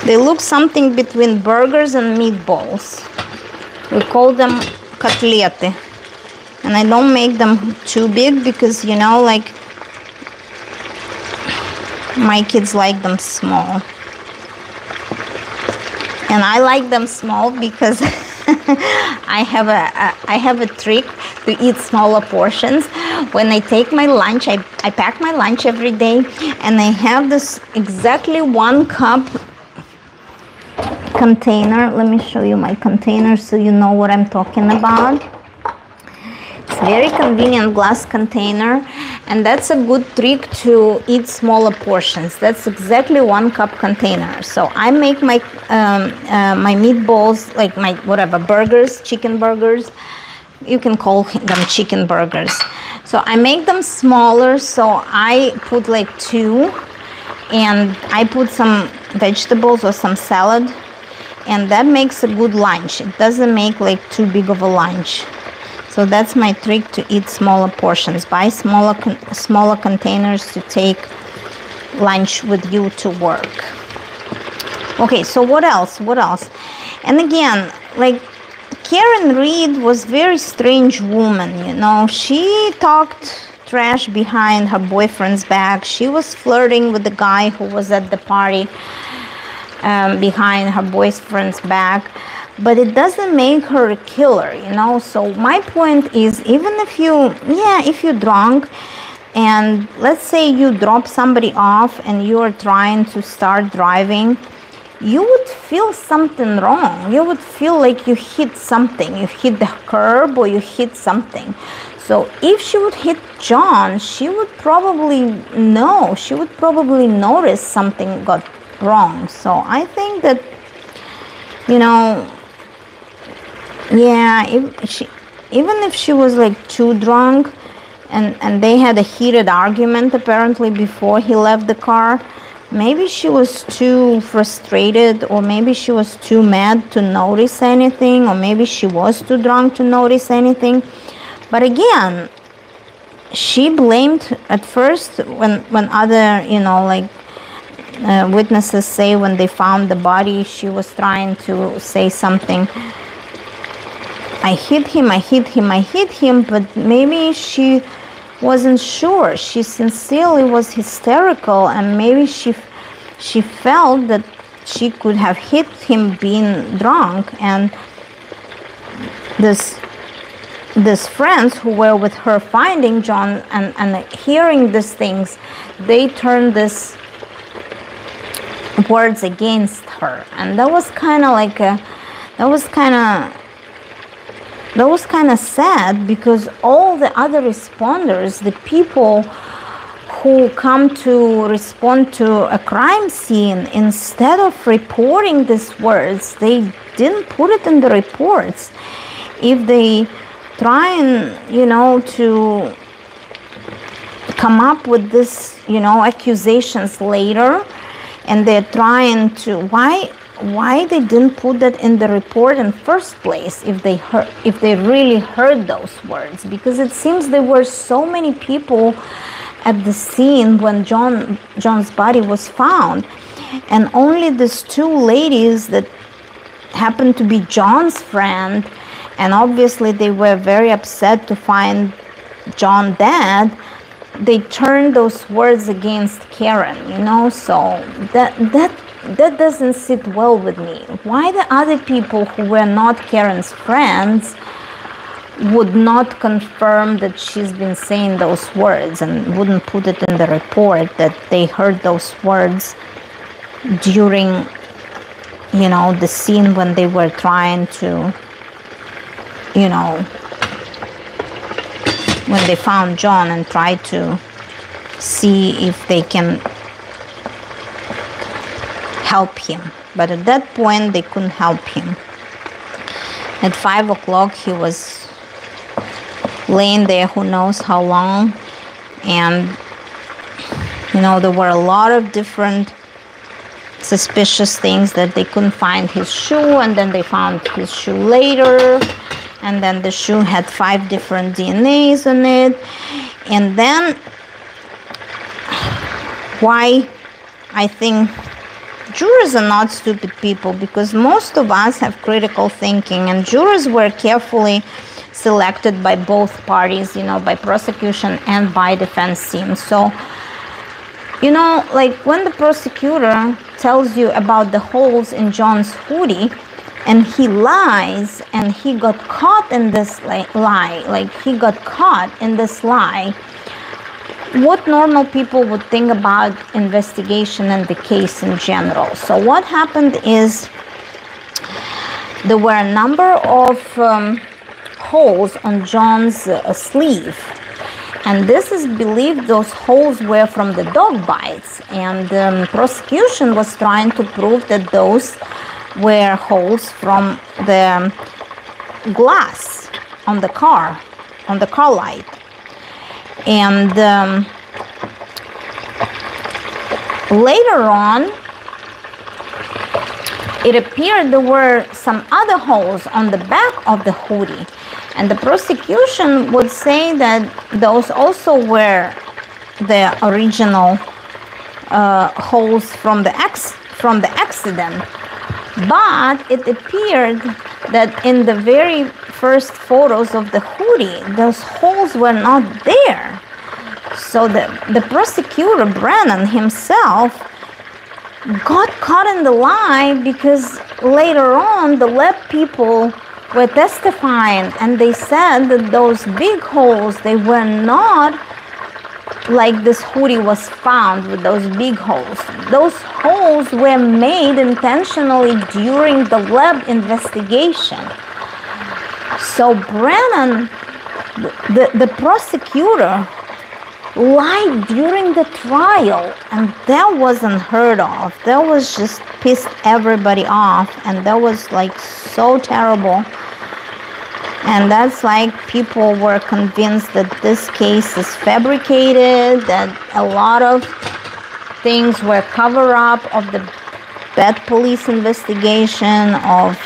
They look something between burgers and meatballs. We call them котлеты. And I don't make them too big because, you know, like my kids like them small. And I like them small because I have a trick to eat smaller portions. When I take my lunch, I pack my lunch every day, and I have this exactly 1 cup container. Let me show you my container so you know what I'm talking about. It's very convenient glass container, and that's a good trick to eat smaller portions. That's exactly 1 cup container. So I make my my meatballs, like my whatever burgers, chicken burgers. You can call them chicken burgers. So I make them smaller. So I put like 2, and I put some vegetables or some salad, and that makes a good lunch. It doesn't make like too big of a lunch. So that's my trick to eat smaller portions. Buy smaller containers to take lunch with you to work. Okay, so what else? What else? And again, like Karen Reed was a very strange woman, you know. She talked trash behind her boyfriend's back. She was flirting with the guy who was at the party behind her boyfriend's back. But it doesn't make her a killer, you know. So my point is, even if you're drunk, and let's say you drop somebody off and you are trying to start driving, you would feel something wrong. You would feel like you hit something. You hit the curb or you hit something. So if she would hit John, she would probably know. She would probably notice something got wrong. So I think that, you know, yeah, even if she was like too drunk and they had a heated argument apparently before he left the car, maybe she was too frustrated, or maybe she was too mad to notice anything, or maybe she was too drunk to notice anything. But again, she blamed at first when other, you know, like witnesses say when they found the body, she was trying to say something. I hit him, but maybe she wasn't sure. She sincerely was hysterical, and maybe she felt that she could have hit him being drunk. And these friends who were with her finding John and hearing these things, they turned these words against her. And that was kind of sad, because all the other responders, the people who come to respond to a crime scene, instead of reporting these words, they didn't put it in the reports. If they try and, you know, to come up with this, you know, accusations later, and they're trying to, why they didn't put that in the report in first place if they really heard those words? Because it seems there were so many people at the scene when John's body was found, and only these 2 ladies that happened to be John's friend, and obviously they were very upset to find John dead, they turned those words against Karen, you know. So that doesn't sit well with me. Why the other people who were not Karen's friends would not confirm that she's been saying those words and wouldn't put it in the report that they heard those words during, you know, the scene when they were trying to, you know, when they found John and tried to see if they can help him. But at that point, they couldn't help him. At 5 o'clock, he was laying there who knows how long. And, you know, there were a lot of different suspicious things that they couldn't find his shoe, and then they found his shoe later. And then the shoe had 5 different DNAs on it. And then why I think jurors are not stupid people, because most of us have critical thinking, and jurors were carefully selected by both parties, you know, by prosecution and by defense team. So, you know, like when the prosecutor tells you about the holes in John's hoodie, and he lies, and he got caught in this lie, like he got caught in this lie, what normal people would think about investigation and the case in general. So what happened is there were a number of holes on John's sleeve, and this is believed those holes were from the dog bites, and the prosecution was trying to prove that those were holes from the glass on the car light. And later on, it appeared there were some other holes on the back of the hoodie, and the prosecution would say that those also were the original holes from the accident. But it appeared that in the very first photos of the hoodie, those holes were not there. So the prosecutor, Brennan himself, got caught in the lie, because later on the lab people were testifying, and they said that those big holes, they were not like this hoodie was found with those big holes. Those holes were made intentionally during the lab investigation. So Brennan, the prosecutor, lied during the trial, and that wasn't heard of. That was just pissed everybody off, and that was like so terrible. And that's like people were convinced that this case is fabricated, that a lot of things were cover up of the bad police investigation, of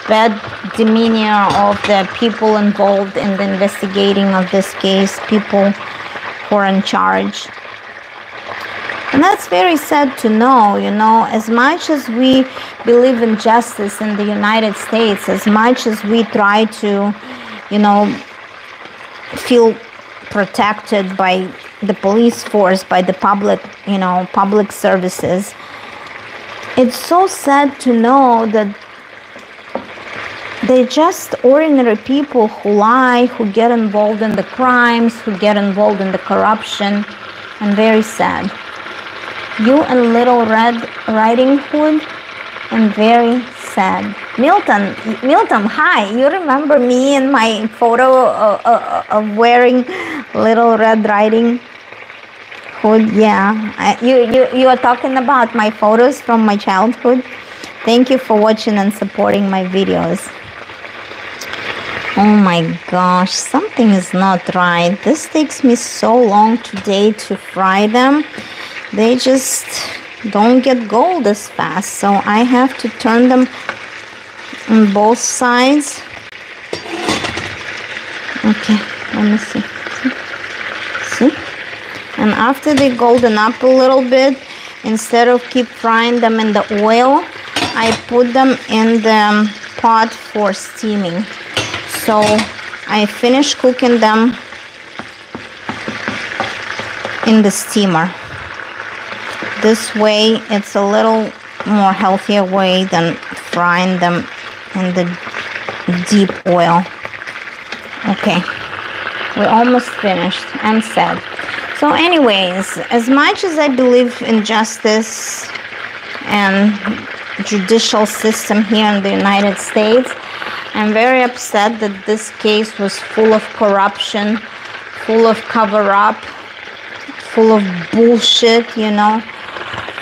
bad demeanor of the people involved in the investigating of this case, people who are in charge. And that's very sad to know, you know, as much as we believe in justice in the United States, as much as we try to, you know, feel protected by the police force, by the public, you know, public services, it's so sad to know that they're just ordinary people who lie, who get involved in the crimes, who get involved in the corruption, and very sad. You and Little Red Riding Hood, and very sad. Milton, hi, you remember me in my photo of wearing Little Red Riding Hood? Yeah, you are talking about my photos from my childhood. Thank you for watching and supporting my videos. Oh my gosh, something is not right. This takes me so long today to fry them. They just don't get gold as fast, so I have to turn them on both sides. Okay, let me see. See? And after they golden up a little bit, instead of keep frying them in the oil, I put them in the pot for steaming. So I finish cooking them in the steamer. This way it's a little more healthier way than frying them in the deep oil. Okay, we're almost finished. I'm sad. So anyways, as much as I believe in justice and judicial system here in the United States, I'm very upset that this case was full of corruption, full of cover-up, full of bullshit, you know,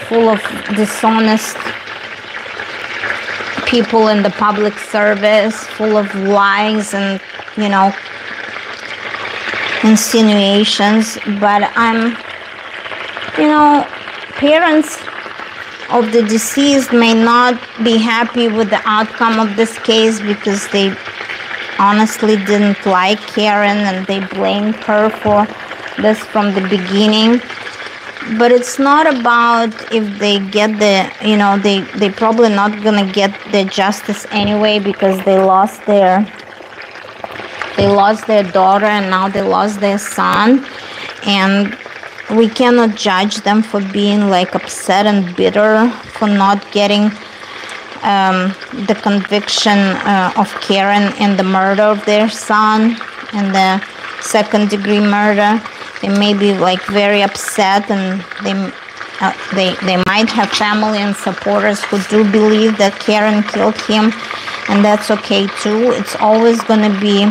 full of dishonest people in the public service, full of lies and, you know, insinuations. But I'm, you know, parents of the deceased may not be happy with the outcome of this case, because they honestly didn't like Karen and they blamed her for this from the beginning. but it's not about if they get the, you know, they probably not gonna get the justice anyway, because they lost their daughter, and now they lost their son, and we cannot judge them for being like upset and bitter for not getting the conviction of Karen in the murder of their son and the second-degree murder. They may be like very upset, and they might have family and supporters who do believe that Karen killed him, and that's okay too. It's always going to be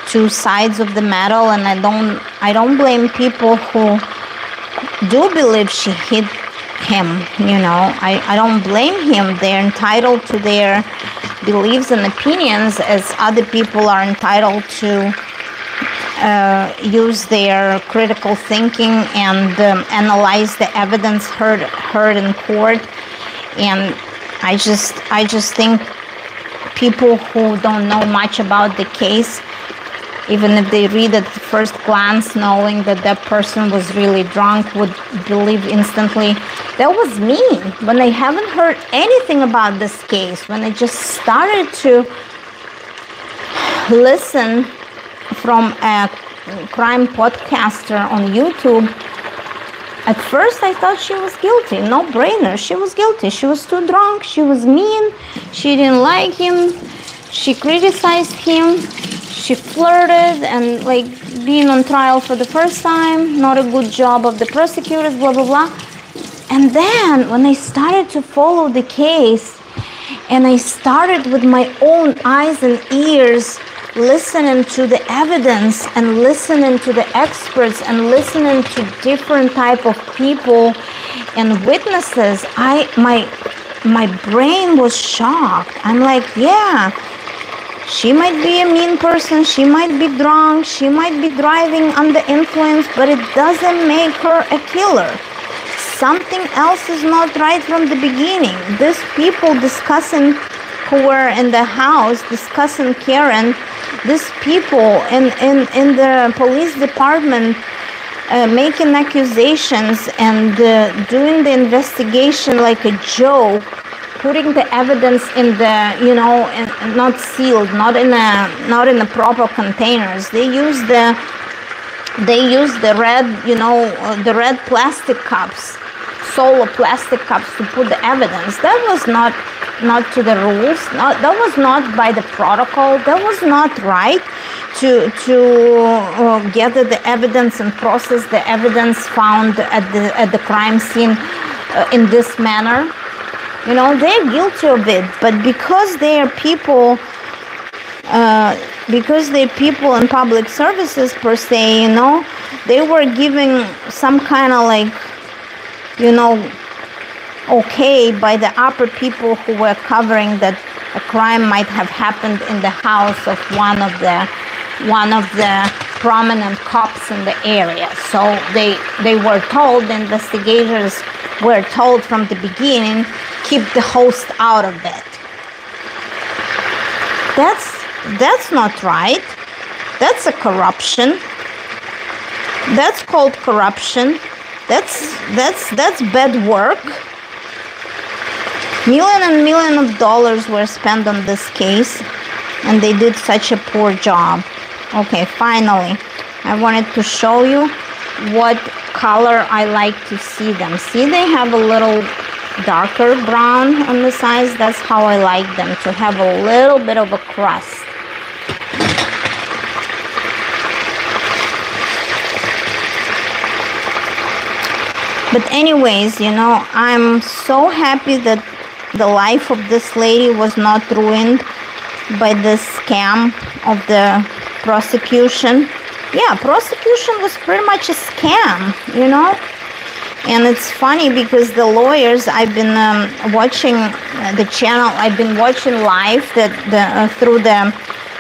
two sides of the medal, and I don't blame people who do believe she hit him. You know, I don't blame him. They're entitled to their beliefs and opinions, as other people are entitled to use their critical thinking and analyze the evidence heard in court. And I just think people who don't know much about the case, even if they read at the first glance, knowing that that person was really drunk, would believe instantly that was me, when I haven't heard anything about this case, when I just started to listen from a crime podcaster on YouTube. At first I thought she was guilty, no brainer. She was guilty. She was too drunk, she was mean, she didn't like him, she criticized him, she flirted, and like being on trial for the first time, not a good job of the prosecutors, blah blah blah. And then when I started to follow the case, and I started with my own eyes and ears listening to the evidence and listening to the experts and listening to different type of people and witnesses, my brain was shocked. I'm like, yeah, she might be a mean person, she might be drunk, she might be driving under influence, but it doesn't make her a killer. Something else is not right from the beginning. These people discussing, who were in the house discussing Karen, these people in the police department making accusations and doing the investigation like a joke, putting the evidence in the, you know, not sealed, not in the proper containers. They use the red, you know, the red plastic cups, solo plastic cups, to put the evidence. That was not to the rules. That was not by the protocol. That was not right to gather the evidence and process the evidence found at the crime scene in this manner. You know, they're guilty of it, but because they are people in public services per se, you know, they were giving some kind of like, you know, okay by the upper people who were covering that a crime might have happened in the house of one of the prominent cops in the area. So they were told, the investigators were told from the beginning, keep the host out of it. That's not right. That's a corruption. That's called corruption. That's bad work. Millions of dollars were spent on this case, and they did such a poor job. Okay, finally, I wanted to show you what color I like to see them. See, they have a little darker brown on the sides. That's how I like them, to have a little bit of a crust. But anyways, you know, I'm so happy that the life of this lady was not ruined by this scam of the prosecution. Yeah, prosecution was pretty much a scam, you know. And it's funny because the lawyers, I've been watching the channel, I've been watching live through the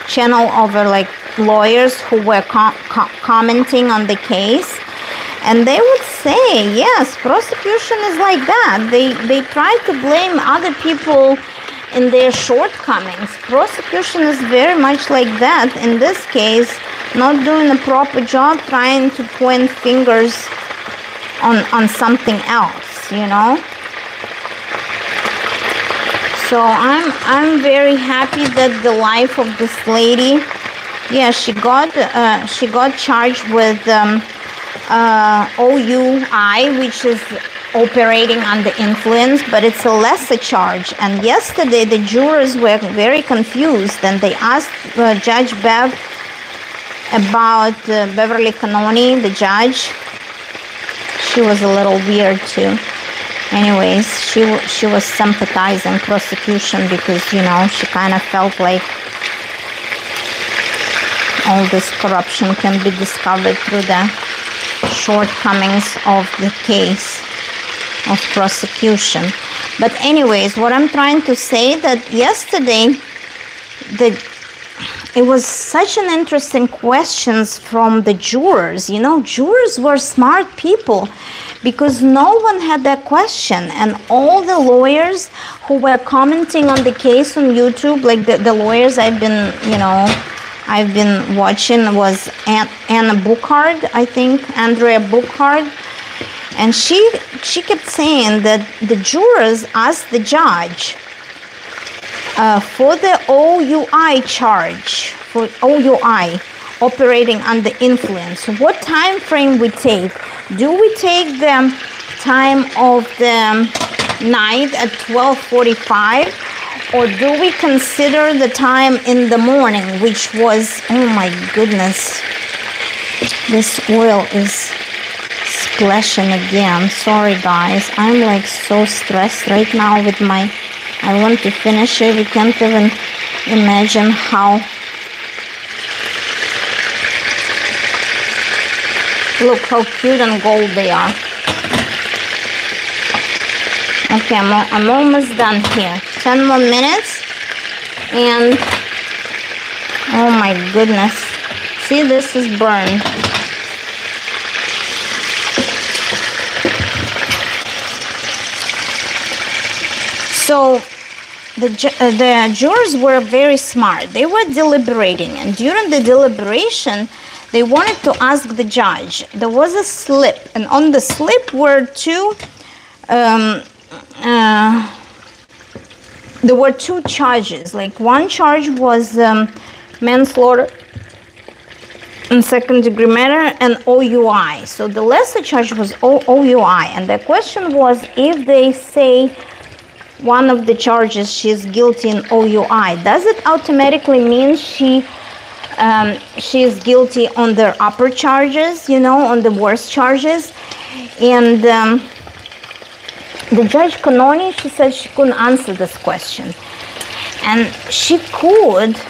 channel of like lawyers who were commenting on the case. And they would say, yes, prosecution is like that. They try to blame other people in their shortcomings. Prosecution is very much like that. In this case, not doing a proper job, trying to point fingers on something else, you know. So I'm very happy that the life of this lady, yeah, she got charged with OUI, which is operating under influence, but it's a lesser charge. And yesterday the jurors were very confused, and they asked Judge Bev about Beverly Cannoni, the judge. She was a little weird too. Anyways, she was sympathizing prosecution because, you know, she kind of felt like all this corruption can be discovered through the shortcomings of the case of prosecution. But anyways, what I'm trying to say that yesterday it was such an interesting questions from the jurors. You know, jurors were smart people because no one had that question, and all the lawyers who were commenting on the case on YouTube, like the lawyers I've been watching, was Anna Buchard, I think, Andrea Buchard. And she kept saying that the jurors asked the judge for the OUI charge, for OUI, operating under influence, what time frame we take. Do we take the time of the night at 12:45, or do we consider the time in the morning, which was, oh my goodness, this oil is splashing again. Sorry guys, I'm like so stressed right now with my, I want to finish it. You can't even imagine how. Look how cute and gold they are. Okay, I'm almost done here. 10 more minutes. And oh my goodness. See, this is burned. So the jurors were very smart. They were deliberating, and during the deliberation, they wanted to ask the judge. There was a slip, and on the slip were there were two charges. Like one charge was manslaughter and second-degree murder and OUI. So the lesser charge was OUI, and the question was, if they say one of the charges she's guilty in OUI, does it automatically mean she is guilty on the upper charges, you know, on the worst charges? And the Judge Cannoni, she said she couldn't answer this question. And she could,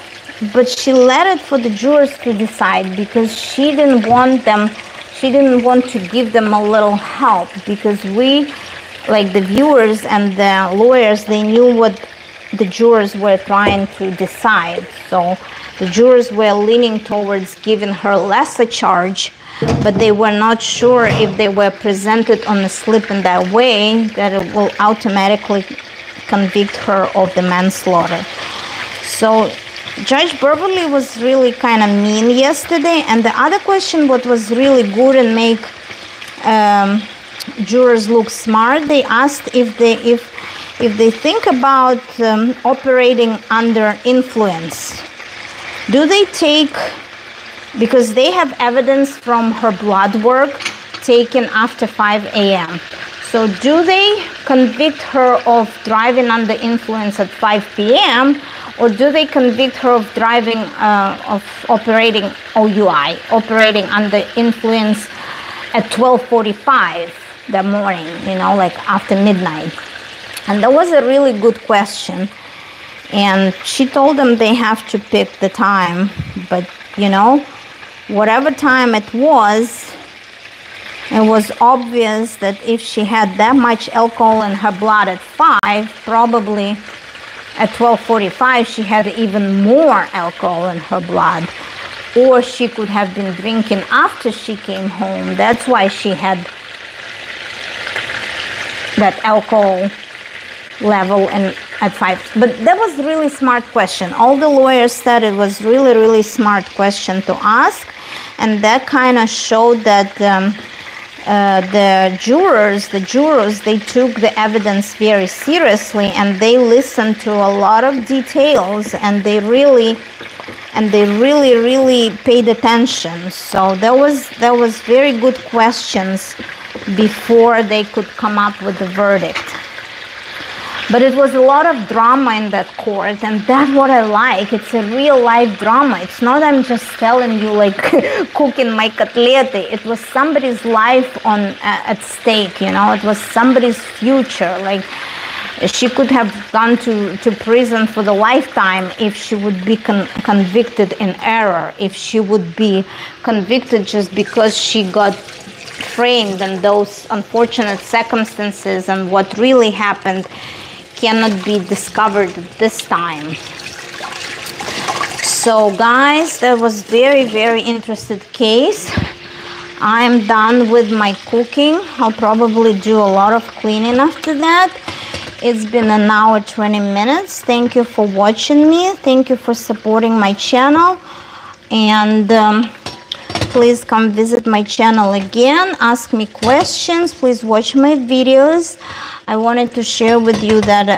but she let it for the jurors to decide, because she didn't want to give them a little help, because we, like the viewers and the lawyers, they knew what the jurors were trying to decide. So the jurors were leaning towards giving her lesser charge, but they were not sure if they were presented on the slip in that way that it will automatically convict her of the manslaughter. So Judge Beverly was really kind of mean yesterday. And the other question, what was really good and make jurors look smart, they asked if they think about operating under influence, do they take, because they have evidence from her blood work taken after 5 a.m. So do they convict her of driving under influence at 5 p.m. or do they convict her of driving, of operating OUI, operating under influence at 12:45 that morning, you know, like after midnight? And that was a really good question. And she told them they have to pick the time, but you know, whatever time it was obvious that if she had that much alcohol in her blood at 5, probably at 12:45 she had even more alcohol in her blood. Or she could have been drinking after she came home. That's why she had that alcohol level at 5. But that was a really smart question. All the lawyers said it was really smart question to ask, and that kind of showed that the jurors, they took the evidence very seriously, and they listened to a lot of details, and they really paid attention. So there was very good questions before they could come up with the verdict. But it was a lot of drama in that court, and that's what I like. It's a real life drama. It's not I'm just telling you like cooking my котлеты. It was somebody's life at stake, you know. It was somebody's future. Like she could have gone to prison for the lifetime if she would be convicted in error, if she would be convicted just because she got framed in those unfortunate circumstances, and what really happened cannot be discovered at this time. So guys, that was very interesting case. I'm done with my cooking. I'll probably do a lot of cleaning after that. It's been an hour 20 minutes. Thank you for watching me. Thank you for supporting my channel, and please come visit my channel again. Ask me questions. Please watch my videos. I wanted to share with you that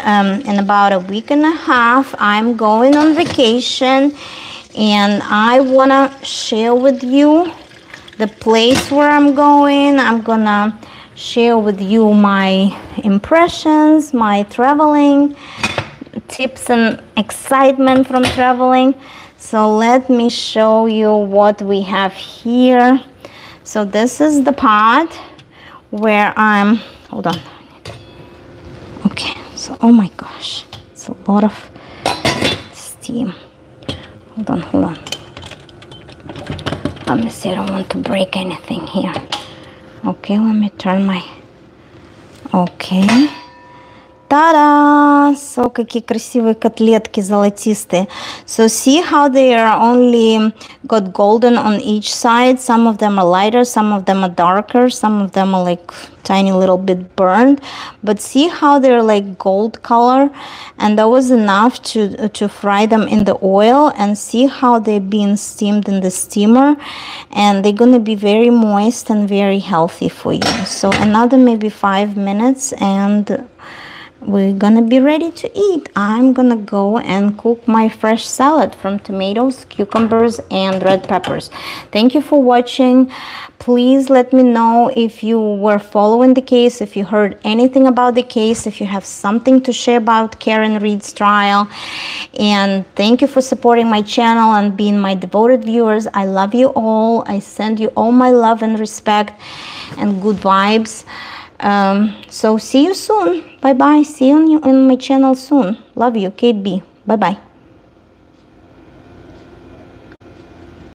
in about a week and a half, I'm going on vacation, and I want to share with you the place where I'm going. I'm going to share with you my impressions, my traveling tips and excitement from traveling. So let me show you what we have here. So this is the pot where I'm, hold on. Okay, so oh my gosh, it's a lot of steam. Hold on. Let me see, I don't want to break anything here. Okay, let me turn my, okay. Ta-da! So, какие красивые котлетки золотистые. So, see how they are only got golden on each side. Some of them are lighter, some of them are darker, some of them are like tiny little bit burned. But see how they're like gold color, and that was enough to fry them in the oil. And see how they're being steamed in the steamer, and they're gonna be very moist and very healthy for you. So, another maybe 5 minutes, and we're gonna be ready to eat. I'm gonna go and cook my fresh salad from tomatoes, cucumbers, and red peppers. Thank you for watching. Please let me know if you were following the case, if you heard anything about the case, if you have something to share about Karen Read's trial. And thank you for supporting my channel and being my devoted viewers. I love you all. I send you all my love and respect and good vibes. So see you soon. Bye bye. See you on my channel soon. Love you, Kate B. Bye bye.